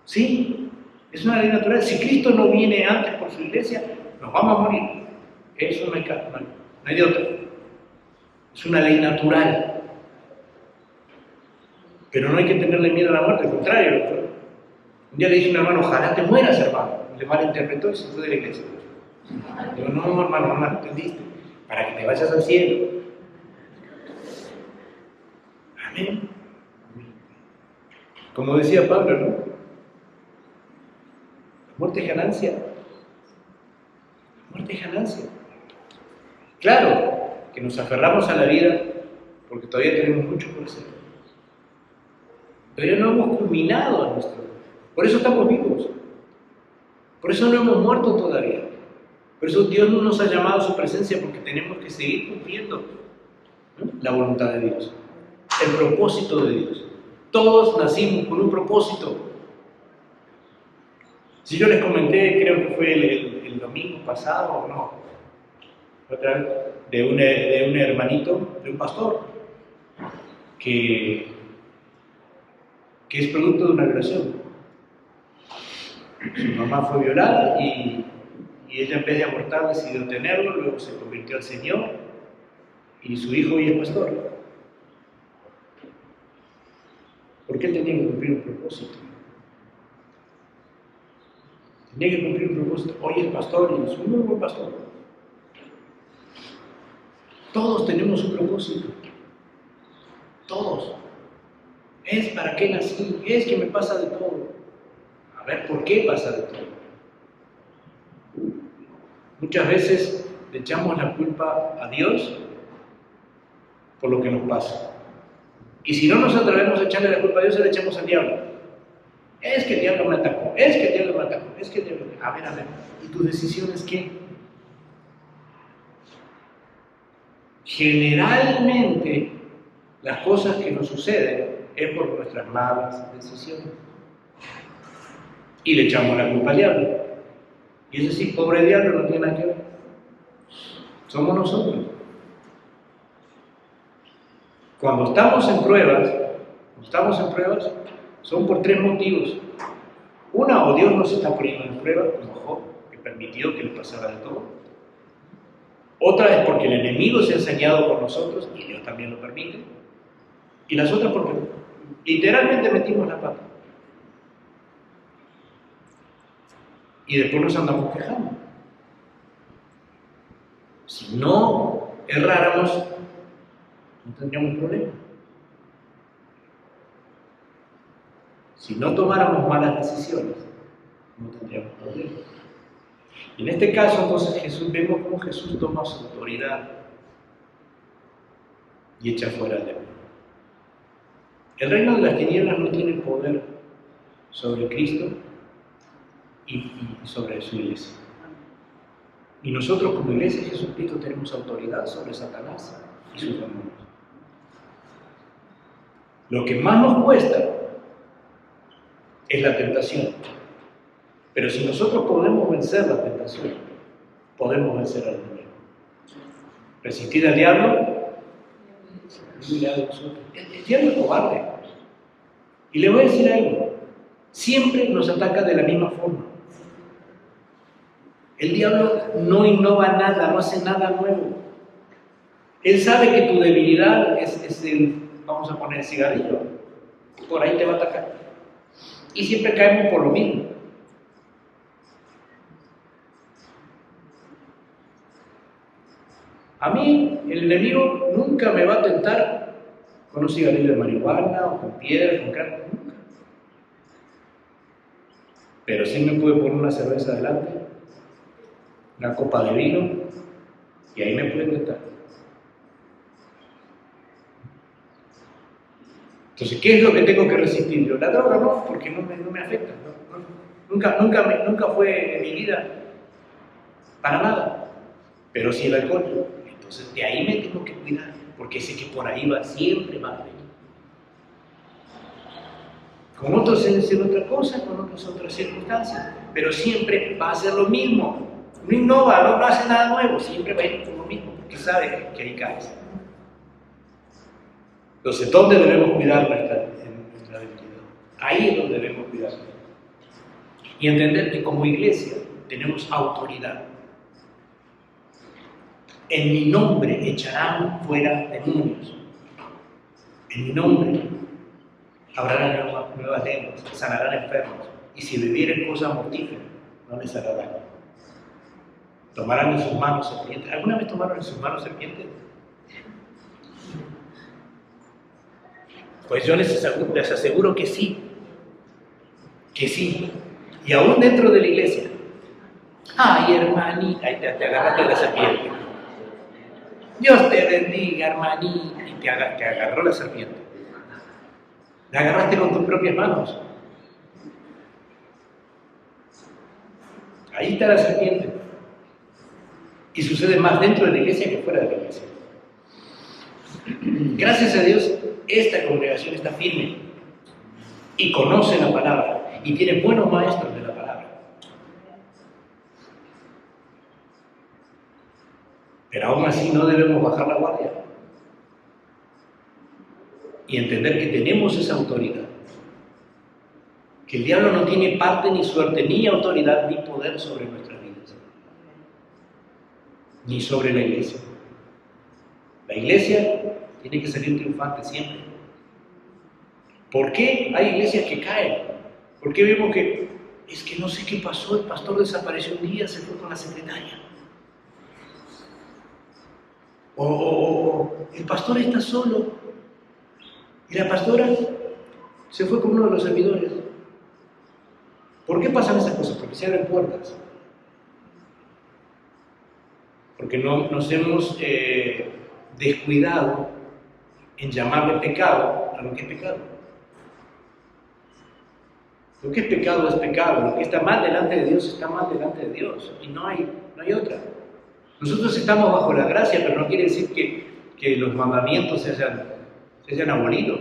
Sí. Es una ley natural. Si Cristo no viene antes por su iglesia, nos vamos a morir. Eso no hay de otra. Es una ley natural. Pero no hay que tenerle miedo a la muerte, al contrario. Un día le dije a un hermano, ojalá te mueras, hermano. Le malinterpretó y se fue de la iglesia. Digo, no, hermano, no lo entendiste. Para que te vayas al cielo. Amén. Como decía Pablo, ¿no? La muerte es ganancia. La muerte es ganancia. Claro, que nos aferramos a la vida porque todavía tenemos mucho por hacer. Pero no hemos culminado nuestro. Por eso estamos vivos. Por eso no hemos muerto todavía. Por eso Dios no nos ha llamado a su presencia, porque tenemos que seguir cumpliendo, ¿no?, la voluntad de Dios, el propósito de Dios. Todos nacimos con un propósito. Si yo les comenté, creo que fue el domingo pasado, o no, otra vez, de un hermanito, de un pastor, que es producto de una violación. Su mamá fue violada y ella, en vez de abortar, decidió tenerlo, luego se convirtió al Señor y su hijo hoy es pastor. Porque él tenía que cumplir un propósito. Tenía que cumplir un propósito. Hoy es pastor y es un muy buen pastor. Todos tenemos un propósito. Todos. Es para qué nací, es que me pasa de todo. A ver, ¿por qué pasa de todo? Muchas veces le echamos la culpa a Dios por lo que nos pasa. Y si no nos atrevemos a echarle la culpa a Dios, se le echamos al diablo. Es que el diablo me atacó, es que el diablo me atacó, es que el diablo... A ver, ¿y tus decisiones qué? Generalmente, las cosas que nos suceden es por nuestras malas decisiones. Y le echamos la culpa al diablo. Y es decir, pobre diablo, no tiene nada que ver. Somos nosotros. Cuando estamos en pruebas, son por 3 motivos. Una, o Dios nos está poniendo en prueba, como Job, que permitió que le pasara de todo. Otra es porque el enemigo se ha ensañado con nosotros y Dios también lo permite. Y las otras porque literalmente metimos la pata. Y después nos andamos quejando. Si no erráramos, no tendríamos problema. Si no tomáramos malas decisiones, no tendríamos problema. Y en este caso, entonces, vemos cómo Jesús toma su autoridad y echa fuera al demonio. El reino de las tinieblas no tiene poder sobre Cristo y sobre su iglesia. Y nosotros como iglesia de Jesucristo tenemos autoridad sobre Satanás y sus demonios. Lo que más nos cuesta es la tentación. Pero si nosotros podemos vencer la tentación, podemos vencer al demonio. Resistir al diablo, huirá de nosotros. El diablo es cobarde. Y le voy a decir algo, siempre nos ataca de la misma forma. El diablo no innova nada, no hace nada nuevo. Él sabe que tu debilidad es el, vamos a poner el cigarrillo, por ahí te va a atacar. Y siempre caemos por lo mismo. A mí, el enemigo nunca me va a tentar con un cigarrillo de marihuana, o con piedra, con crack, nunca. Pero sí me puede poner una cerveza adelante, una copa de vino, y ahí me puede tentar. Entonces, ¿qué es lo que tengo que resistir yo? La droga no, porque no me afecta. Nunca fue en mi vida para nada. Pero sí el alcohol. Entonces, de ahí me tengo que cuidar, porque sé que por ahí siempre va a venir. Con otros es otra cosa, con otras circunstancias, pero siempre va a ser lo mismo. No innova, no hace nada nuevo, siempre va a ir por lo mismo, porque sabe que ahí caes. Entonces, ¿dónde debemos cuidar nuestra debilidad? Ahí es donde debemos cuidar. Y entender que como iglesia tenemos autoridad. En mi nombre echarán fuera demonios. En mi nombre hablarán nuevas lenguas, sanarán enfermos. Y si bebieren cosas mortíferas, no les hará daño. Tomarán en sus manos serpientes. ¿Alguna vez tomaron en sus manos serpientes? Pues yo les aseguro que sí. Que sí. Y aún dentro de la iglesia. Ay, hermanita, ahí te agarraste de la serpiente. Dios te bendiga, hermanita. Y te agarró la serpiente. La agarraste con tus propias manos. Ahí está la serpiente. Y sucede más dentro de la iglesia que fuera de la iglesia. Gracias a Dios, esta congregación está firme y conoce la palabra y tiene buenos maestros de la palabra. Pero aún así no debemos bajar la guardia y entender que tenemos esa autoridad. Que el diablo no tiene parte ni suerte, ni autoridad, ni poder sobre nuestras vidas, ni sobre la iglesia. La iglesia tiene que salir triunfante siempre. ¿Por qué hay iglesias que caen? ¿Por qué vemos que es que no sé qué pasó, el pastor desapareció un día, se fue con la secretaria. O el pastor está solo y la pastora se fue con uno de los servidores. ¿Por qué pasan esas cosas? Porque se abren puertas. Porque no nos hemos descuidado en llamarle pecado a lo que es pecado. Lo que es pecado es pecado, lo que está mal delante de Dios está mal delante de Dios, y no hay otra. Nosotros estamos bajo la gracia, pero no quiere decir que los mandamientos se hayan abolido.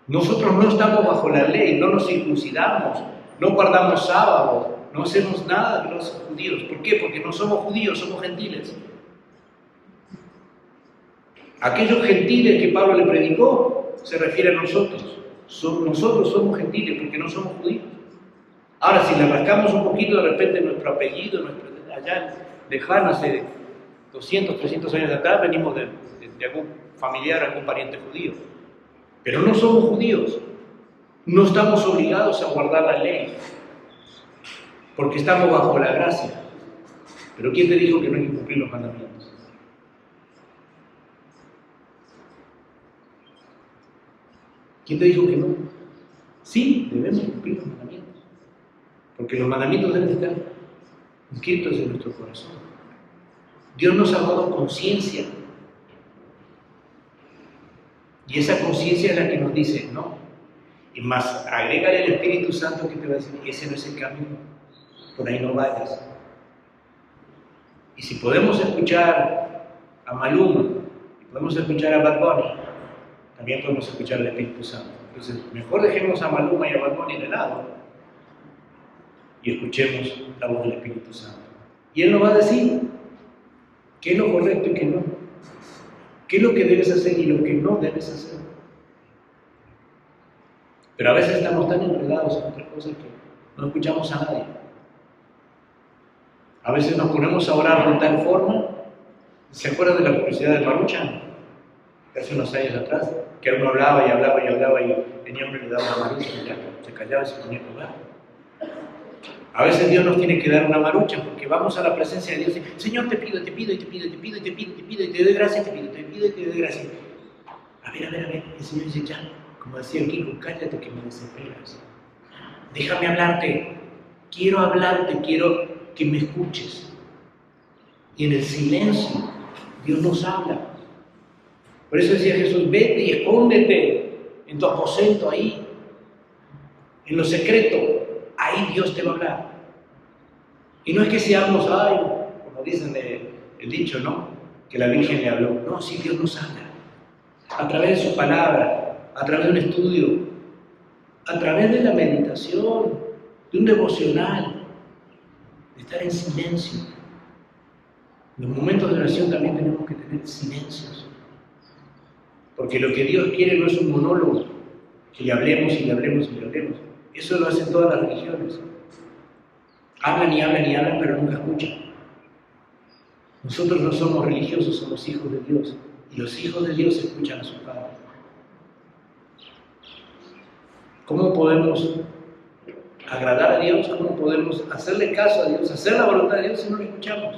Nosotros no estamos bajo la ley, no nos circuncidamos, no guardamos sábados, no hacemos nada de los judíos. ¿Por qué? Porque no somos judíos, somos gentiles. Aquellos gentiles que Pablo le predicó se refiere a nosotros. Nosotros somos gentiles porque no somos judíos. Ahora, si le rascamos un poquito de repente nuestro apellido, allá lejano, hace 200, 300 años atrás, venimos de algún familiar, algún pariente judío. Pero no somos judíos. No estamos obligados a guardar la ley, porque estamos bajo la gracia. Pero ¿quién te dijo que no hay que cumplir los mandamientos? ¿Quién te dijo que no? Sí, debemos cumplir los mandamientos, porque los mandamientos deben estar inscritos en nuestro corazón. Dios nos ha dado conciencia, y esa conciencia es la que nos dice no. Y más, agrégale el Espíritu Santo que te va a decir, ese no es el camino, por ahí no vayas. Y si podemos escuchar a Maluma, y podemos escuchar a Bad Bunny, también podemos escuchar al Espíritu Santo. Entonces, mejor dejemos a Maluma y a Bad Bunny de lado y escuchemos la voz del Espíritu Santo. Y Él nos va a decir qué es lo correcto y qué no, qué es lo que debes hacer y lo que no debes hacer. Pero a veces estamos tan enredados en otras cosas que no escuchamos a nadie. A veces nos ponemos a orar de tal forma. ¿Se acuerdan de la publicidad de Maruchan? Hace unos años atrás, que uno hablaba y hablaba y hablaba y el hombre le daba una marucha y ya se callaba y se ponía a jugar. A veces Dios nos tiene que dar una marucha porque vamos a la presencia de Dios y Señor, te pido, te pido, y te pido, y te pido, y te pido, y te pido, y te doy gracias, te pido, te pido, y te doy gracias. A ver. El Señor dice, ya, como decía el Kiko, cállate que me desesperas. Déjame hablarte. Quiero hablarte, quiero que me escuches. Y en el silencio, Dios nos habla. Por eso decía Jesús, vete y escóndete en tu aposento ahí, en lo secreto. Ahí Dios te va a hablar. Y no es que seamos, como dicen el dicho, ¿no? Que la Virgen le habló. No, sí, Dios nos habla. A través de su palabra, a través de un estudio, a través de la meditación, de un devocional, de estar en silencio. En los momentos de oración también tenemos que tener silencios. Porque lo que Dios quiere no es un monólogo, que le hablemos y le hablemos y le hablemos. Eso lo hacen todas las religiones. Hablan y hablan y hablan, pero nunca escuchan. Nosotros no somos religiosos, somos hijos de Dios. Y los hijos de Dios escuchan a su Padre. ¿Cómo podemos agradar a Dios? ¿Cómo podemos hacerle caso a Dios, hacer la voluntad de Dios si no lo escuchamos?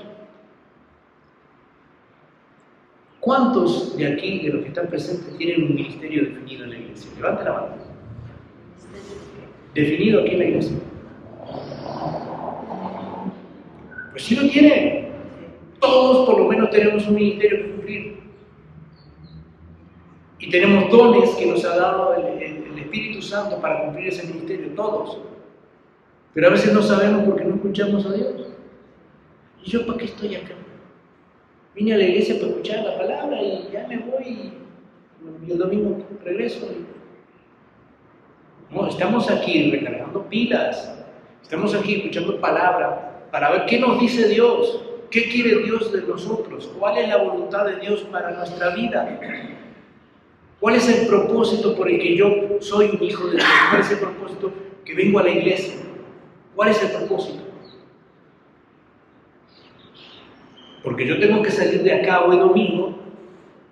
¿Cuántos de aquí, de los que están presentes, tienen un ministerio definido en la iglesia? Levanten la mano. Definido aquí en la iglesia. Pues si lo tienen, todos por lo menos tenemos un ministerio que cumplir. Y tenemos dones que nos ha dado el Espíritu Santo para cumplir ese ministerio, todos. Pero a veces no sabemos por qué no escuchamos a Dios. ¿Y yo para qué estoy acá? Vine a la iglesia para escuchar la palabra y ya me voy y el domingo regreso. No, estamos aquí recargando pilas, estamos aquí escuchando palabra para ver qué nos dice Dios, qué quiere Dios de nosotros, cuál es la voluntad de Dios para nuestra vida, cuál es el propósito por el que yo soy un hijo de Dios, cuál es el propósito que vengo a la iglesia, cuál es el propósito. Porque yo tengo que salir de acá hoy domingo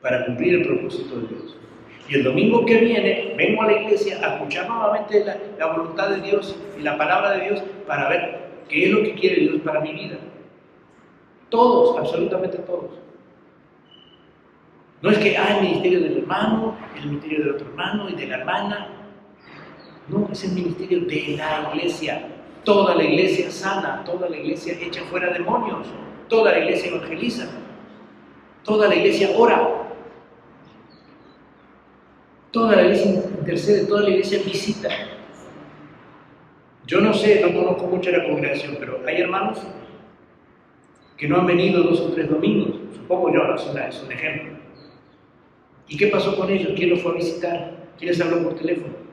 para cumplir el propósito de Dios. Y el domingo que viene vengo a la iglesia a escuchar nuevamente la voluntad de Dios y la palabra de Dios para ver qué es lo que quiere Dios para mi vida. Todos, absolutamente todos. No es que el ministerio del hermano, el ministerio del otro hermano y de la hermana. No, es el ministerio de la iglesia. Toda la iglesia sana, toda la iglesia echa fuera demonios, toda la iglesia evangeliza, toda la iglesia ora, toda la iglesia intercede, toda la iglesia visita. Yo no sé, no conozco mucho la congregación, pero hay hermanos que no han venido 2 o 3 domingos, supongo yo, es un ejemplo. ¿Y qué pasó con ellos? ¿Quién los fue a visitar? ¿Quién les habló por teléfono?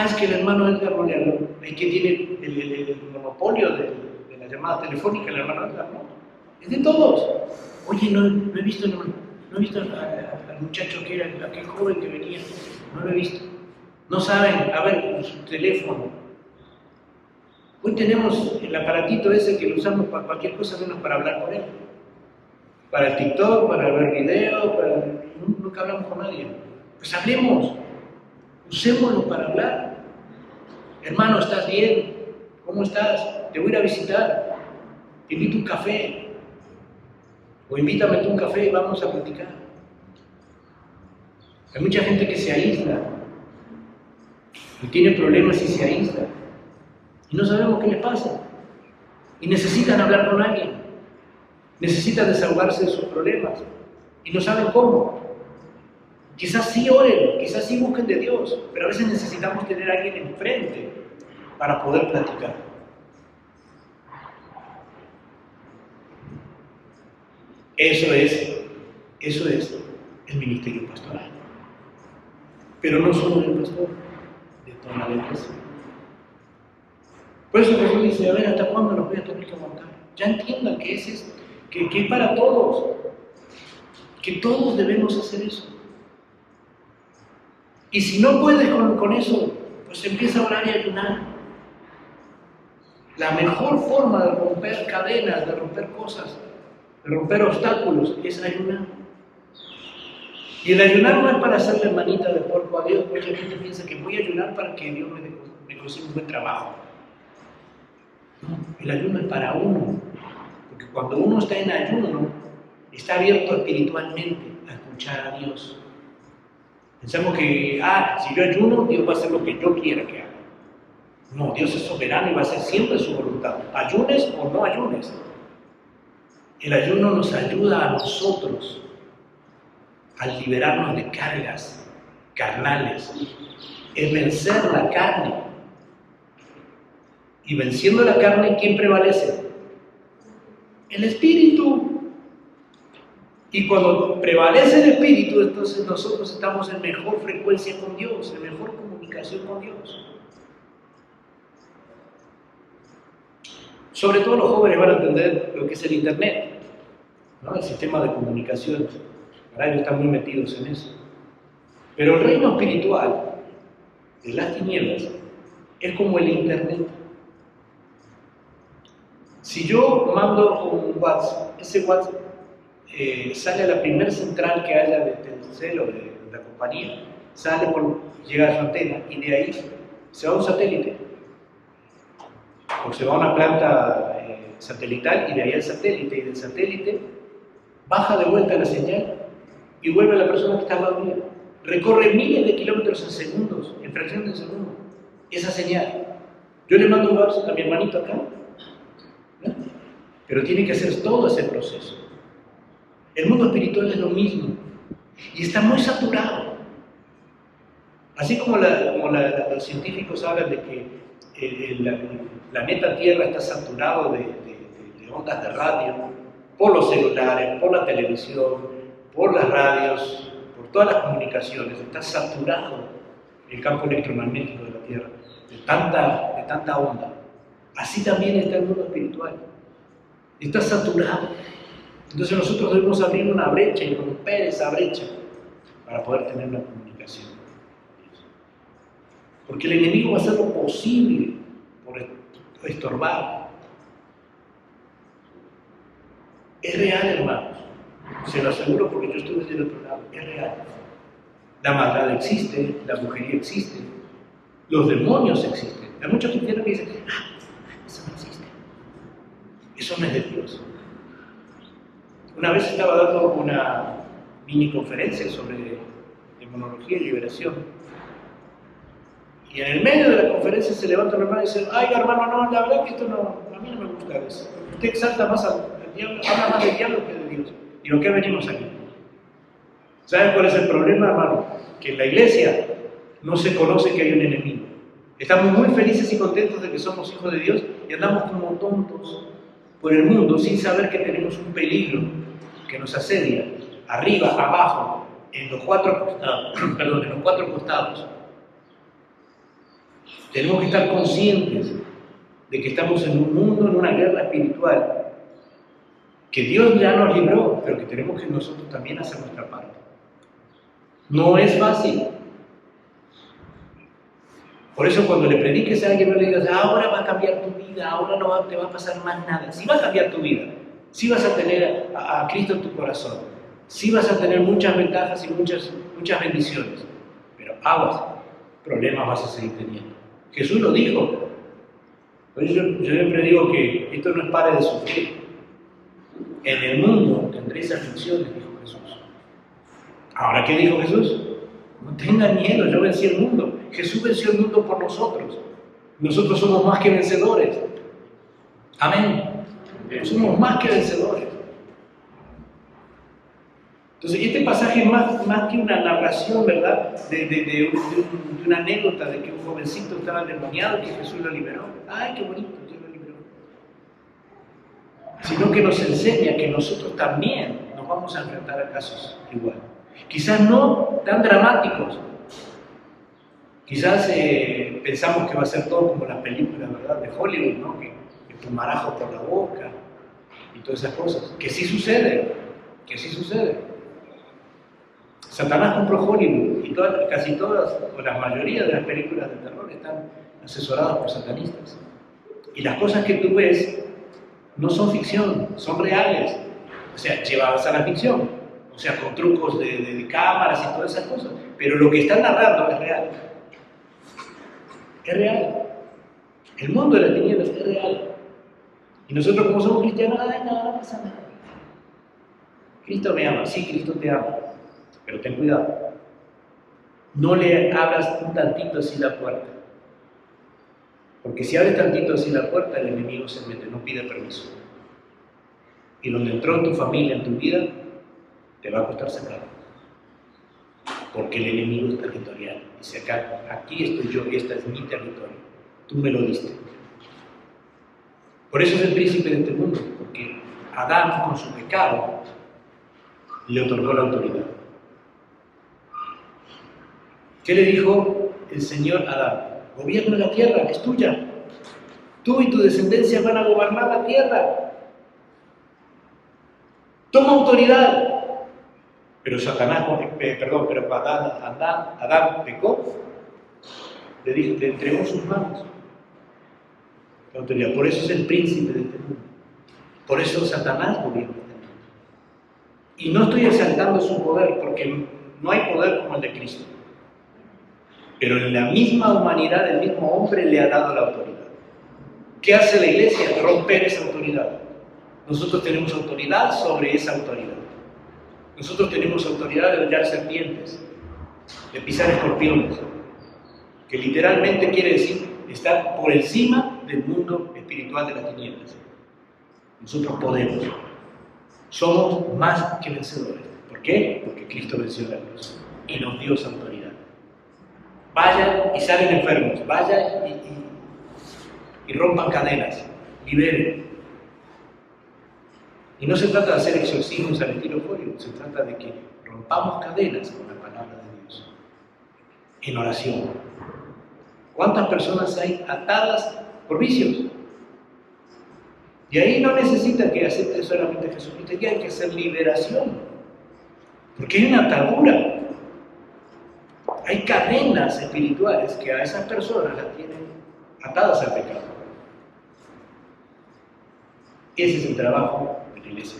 Es que el hermano Edgar no le habló. Es que tiene el monopolio de la llamada telefónica, el hermano Edgar no. Es de todos. Oye, no he visto al muchacho que era aquel joven que venía. No lo he visto. No saben, a ver, su teléfono. Hoy tenemos el aparatito ese que lo usamos para cualquier cosa menos para hablar con él. Para el TikTok, para ver videos, nunca hablamos con nadie. Pues hablemos, usémoslo para hablar. Hermano, ¿estás bien? ¿Cómo estás? Te voy a ir a visitar. Te invito a un café. O invítame tú a un café y vamos a platicar. Hay mucha gente que se aísla. Y tiene problemas y se aísla. Y no sabemos qué les pasa. Y necesitan hablar con alguien. Necesitan desahogarse de sus problemas y no saben cómo. Quizás sí oren, quizás sí busquen de Dios, pero a veces necesitamos tener a alguien enfrente para poder platicar. Eso es el ministerio pastoral. Pero no solo del pastor, de toda la iglesia. Por eso Jesús dice, a ver, ¿hasta cuándo los voy a tener que aguantar? Ya entiendan que es esto. Que es para todos, que todos debemos hacer eso. Y si no puedes con eso, pues empieza a orar y ayunar. La mejor forma de romper cadenas, de romper cosas, de romper obstáculos, es ayunar. Y el ayunar no es para hacerle manita de porco a Dios, porque la gente piensa que voy a ayunar para que Dios me consiga un buen trabajo. No, el ayuno es para uno. Porque cuando uno está en ayuno, está abierto espiritualmente a escuchar a Dios. Pensamos que, si yo ayuno, Dios va a hacer lo que yo quiera que haga. No, Dios es soberano y va a hacer siempre su voluntad. Ayunes o no ayunes. El ayuno nos ayuda a nosotros a liberarnos de cargas carnales, es vencer la carne. Y venciendo la carne, ¿quién prevalece? El espíritu. Y cuando prevalece el espíritu, entonces nosotros estamos en mejor frecuencia con Dios, en mejor comunicación con Dios. Sobre todo los jóvenes van a entender lo que es el internet, ¿no? El sistema de comunicación. Ahora ellos están muy metidos en eso. Pero el reino espiritual de las tinieblas es como el internet. Si yo mando un WhatsApp, ese WhatsApp sale a la primera central que haya de Telcel o de la compañía, llega a su antena y de ahí se va a un satélite. O se va a una planta satelital y de ahí al satélite, y del satélite baja de vuelta la señal y vuelve a la persona que está al lado mío. Recorre miles de kilómetros en segundos, en fracción de segundo, esa señal. Yo le mando un WhatsApp a mi hermanito acá, ¿no? Pero tiene que hacer todo ese proceso. El mundo espiritual es lo mismo y está muy saturado. Así como los científicos hablan de que el planeta Tierra está saturado de ondas de radio, por los celulares, por la televisión, por las radios, por todas las comunicaciones, está saturado el campo electromagnético de la Tierra, de tanta onda. Así también está el mundo espiritual, está saturado. Entonces nosotros debemos abrir una brecha y romper esa brecha para poder tener una comunicación. Porque el enemigo va a hacer lo posible por estorbar. Es real, hermanos. se lo aseguro porque yo estuve del otro lado, es real. La maldad existe, la brujería existe, los demonios existen. Hay muchos cristianos que dicen, eso no existe, eso no es de Dios. Una vez estaba dando una mini conferencia sobre demonología y liberación. Y en el medio de la conferencia se levanta un hermano y dice, ay hermano, no, la verdad que esto no, a mí no me gusta eso. Usted exalta más al diablo, habla más del diablo que de Dios. ¿Y lo que venimos aquí? ¿Saben cuál es el problema, hermano? Que en la iglesia no se conoce que hay un enemigo. Estamos muy felices y contentos de que somos hijos de Dios y andamos como tontos por el mundo sin saber que tenemos un peligro que nos asedia, arriba, abajo, en los cuatro costados. Tenemos que estar conscientes de que estamos en un mundo, en una guerra espiritual, que Dios ya nos libró, pero que tenemos que nosotros también hacer nuestra parte. No es fácil. Por eso cuando le prediques a alguien no le digas, ahora va a cambiar tu vida, ahora no te va a pasar más nada. Sí va a cambiar tu vida, sí vas a tener a Cristo en tu corazón, sí vas a tener muchas ventajas y muchas bendiciones, pero aguas, problemas vas a seguir teniendo. Jesús lo dijo. Yo siempre digo que esto no es para de sufrir. En el mundo tendréis aflicciones, dijo Jesús. Ahora, ¿qué dijo Jesús? No tengan miedo, yo vencí el mundo. Jesús venció el mundo por nosotros. Nosotros somos más que vencedores. Amén. Somos más que vencedores. Entonces, este pasaje es más que una narración, ¿verdad? De una anécdota de que un jovencito estaba endemoniado y que Jesús lo liberó. ¡Ay, qué bonito! Dios lo liberó. Sino que nos enseña que nosotros también nos vamos a enfrentar a casos igual. Quizás no tan dramáticos. Quizás pensamos que va a ser todo como las películas, ¿verdad? De Hollywood, ¿no? Que fumarajos por la boca y todas esas cosas. Que sí sucede. Satanás compró Hollywood y casi todas, o la mayoría de las películas de terror están asesoradas por satanistas. Y las cosas que tú ves no son ficción, son reales. O sea, llevadas a la ficción. O sea, con trucos de cámaras y todas esas cosas. Pero lo que están narrando es real. Es real. El mundo de las tinieblas es real. Y nosotros como somos cristianos, ay, no pasa nada. Cristo me ama, sí, Cristo te ama. Pero ten cuidado. No le abras un tantito así la puerta. Porque si abres tantito así la puerta, el enemigo se mete, no pide permiso. Y donde entró en tu familia, en tu vida, te va a costar sacarlo. Porque el enemigo es territorial. Dice acá, aquí estoy yo y esta es mi territorio. Tú me lo diste. Por eso es el príncipe de este mundo, porque Adán con su pecado le otorgó la autoridad. ¿Qué le dijo el Señor a Adán? Gobierna la tierra, es tuya. Tú y tu descendencia van a gobernar la tierra. Toma autoridad. Pero pero Adán pecó, le entregó sus manos la autoridad. Por eso es el príncipe de este mundo. Por eso Satanás gobierna este mundo. Y no estoy exaltando su poder, porque no hay poder como el de Cristo. Pero en la misma humanidad, el mismo hombre le ha dado la autoridad. ¿Qué hace la iglesia? Romper esa autoridad. Nosotros tenemos autoridad sobre esa autoridad. Nosotros tenemos autoridad de hollar serpientes, de pisar escorpiones, que literalmente quiere decir estar por encima del mundo espiritual de las tinieblas. Nosotros podemos. Somos más que vencedores. ¿Por qué? Porque Cristo venció la cruz y nos dio esa autoridad. Vayan y salen enfermos, vayan y rompan cadenas, liberen. Y no se trata de hacer exorcismos al estilo Hollywood, se trata de que rompamos cadenas con la palabra de Dios, en oración. ¿Cuántas personas hay atadas por vicios? Y ahí no necesita que acepte solamente Jesucristo, aquí hay que hacer liberación, porque hay una atadura. Hay cadenas espirituales que a esas personas las tienen atadas al pecado. Ese es el trabajo de la iglesia.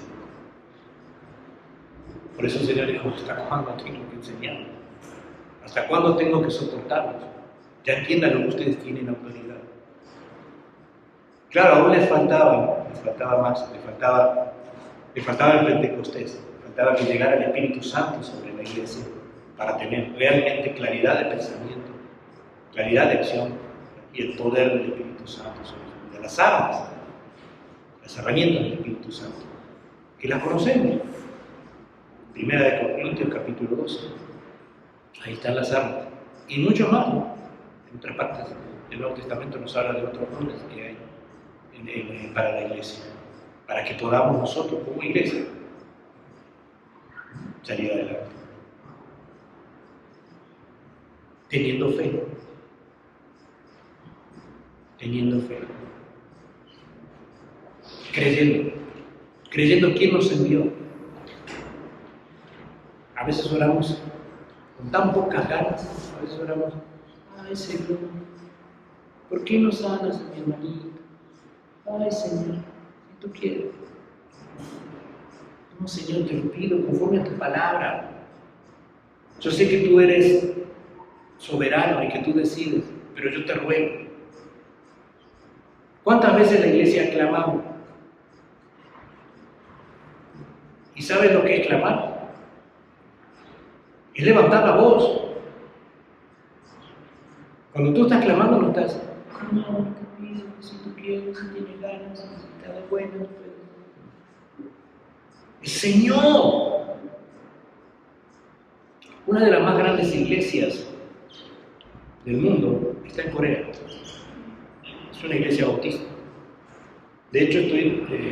Por eso el Señor dijo, ¿hasta cuándo tengo que enseñar? ¿Hasta cuándo tengo que soportarlos? Ya entiendan lo que ustedes tienen autoridad. Claro, aún les faltaba más, les faltaba el Pentecostés, faltaba que llegara el Espíritu Santo sobre la iglesia para tener realmente claridad de pensamiento, claridad de acción y el poder del Espíritu Santo sobre su vida. Las armas, las herramientas del Espíritu Santo, que las conocemos. Primera de Corintios, capítulo 12. Ahí están las armas. Y mucho más, ¿no? En otras partes del Nuevo Testamento nos habla de otros roles que hay para la iglesia, para que podamos nosotros como iglesia salir adelante. Teniendo fe. Creyendo quién nos envió. A veces oramos con tan pocas ganas, a veces oramos, ay Señor, ¿por qué no sanas a mi hermanito? Ay Señor, si tú quieres. No Señor, te lo pido conforme a tu palabra. Yo sé que tú eres soberano y que tú decides, pero yo te ruego. ¿Cuántas veces la iglesia ha clamado? ¿Y sabes lo que es clamar? Es levantar la voz. Cuando tú estás clamando, no estás, Señor, te pido, si tú quieres, si tienes ganas, si te da bueno, el Señor. Una de las más grandes iglesias del mundo está en Corea. Es una iglesia bautista. De hecho,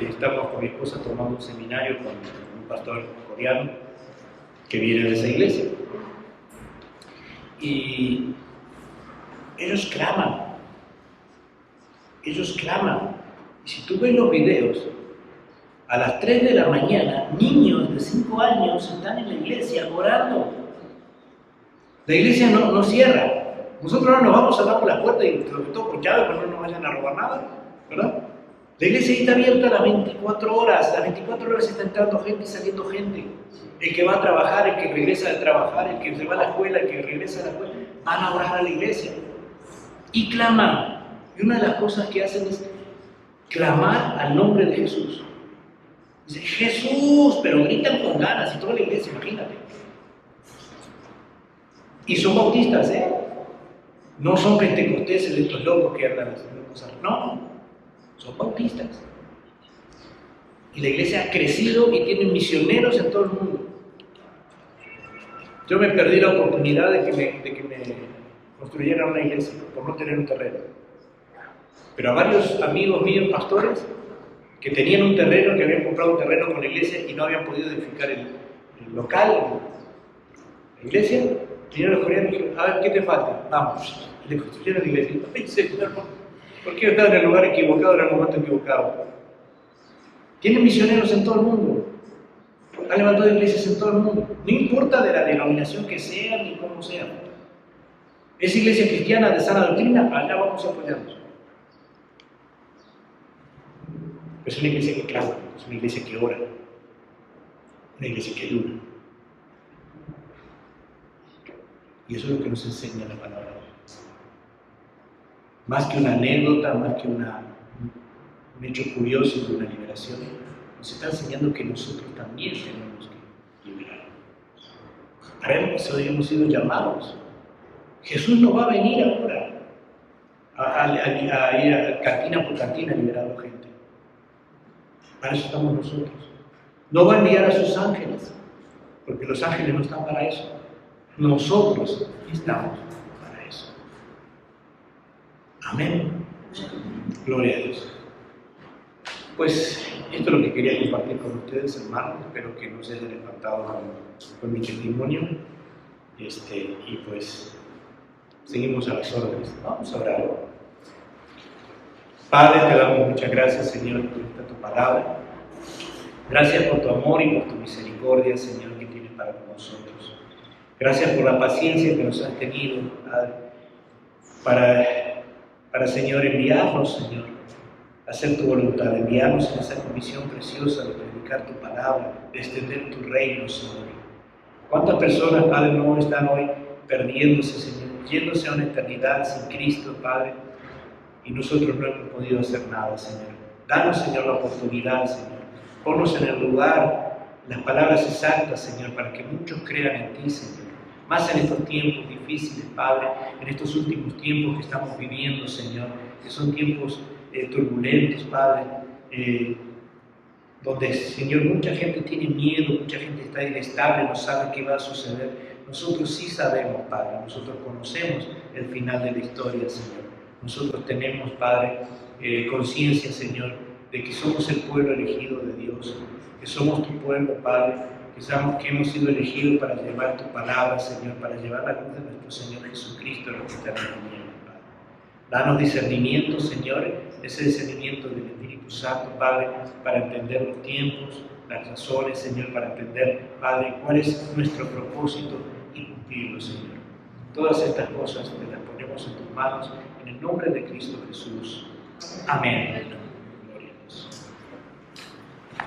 estamos con mi esposa tomando un seminario con un pastor coreano que viene de esa iglesia. Y ellos claman. Y si tú ves los videos, a las 3 de la mañana, niños de 5 años están en la iglesia orando. La iglesia no cierra. Nosotros ahora nos vamos a dar por la puerta y todo con llave para que no nos vayan a robar nada, ¿verdad? La iglesia está abierta las 24 horas. Las 24 horas está entrando gente y saliendo gente. El que va a trabajar, el que regresa de trabajar, el que se va a la escuela, el que regresa a la escuela, van a orar a la iglesia. Y claman. Y una de las cosas que hacen es clamar al nombre de Jesús. Dice, Jesús, pero gritan con ganas y toda la iglesia, imagínate. Y son bautistas, No son pentecosteses, estos locos que andan haciendo cosas. No, son bautistas. Y la iglesia ha crecido y tiene misioneros en todo el mundo. Yo me perdí la oportunidad de que me construyeran una iglesia por no tener un terreno. Pero a varios amigos míos, pastores, que tenían un terreno, que habían comprado un terreno con la iglesia y no habían podido edificar el local, la iglesia, vinieron los coreanos y dijeron, a ver, ¿qué te falta? Vamos. Y le construyeron la iglesia. Ay, Señor, ¿por qué estaba en el lugar equivocado, en el momento equivocado? Tienen misioneros en todo el mundo. Han levantado iglesias en todo el mundo. No importa de la denominación que sean ni cómo sean. Es iglesia cristiana de sana doctrina, allá vamos a apoyarnos. Es una iglesia que clama, es una iglesia que ora, una iglesia que dura. Y eso es lo que nos enseña la palabra. Más que una anécdota, más que un hecho curioso de una liberación, nos está enseñando que nosotros también tenemos que liberar. Para eso hemos sido llamados. Jesús no va a venir ahora a ir a cantina por cantina liberando gente. Para eso estamos nosotros. No va a enviar a sus ángeles, porque los ángeles no están para eso. Nosotros estamos para eso. Amén. Gloria a Dios. Pues esto es lo que quería compartir con ustedes, hermanos. Espero que no se hayan espantado con mi testimonio. Y pues seguimos a las órdenes. Vamos a orar. Padre, te damos muchas gracias, Señor, por esta tu palabra. Gracias por tu amor y por tu misericordia, Señor, que tienes para con nosotros. Gracias por la paciencia que nos has tenido, Padre, para Señor, enviarnos, Señor, a hacer tu voluntad, enviarnos en esa comisión preciosa de predicar tu palabra, de extender tu reino, Señor. ¿Cuántas personas, Padre, no están hoy perdiéndose, Señor, yéndose a una eternidad sin Cristo, Padre? Y nosotros no hemos podido hacer nada, Señor. Danos, Señor, la oportunidad, Señor. Ponnos en el lugar, las palabras exactas, Señor, para que muchos crean en ti, Señor. Más en estos tiempos difíciles, Padre, en estos últimos tiempos que estamos viviendo, Señor, que son tiempos turbulentos, Padre, donde, Señor, mucha gente tiene miedo, mucha gente está inestable, no sabe qué va a suceder. Nosotros sí sabemos, Padre, nosotros conocemos el final de la historia, Señor. Nosotros tenemos, Padre, conciencia, Señor, de que somos el pueblo elegido de Dios, que somos tu pueblo, Padre, que sabemos que hemos sido elegidos para llevar tu palabra, Señor, para llevar la luz de nuestro Señor Jesucristo a los que están en el mundo, Padre. Danos discernimiento, Señor, ese discernimiento del Espíritu Santo, Padre, para entender los tiempos, las razones, Señor, para entender, Padre, cuál es nuestro propósito y cumplirlo, Señor. Todas estas cosas te las ponemos en tus manos, en el nombre de Cristo Jesús. Amén.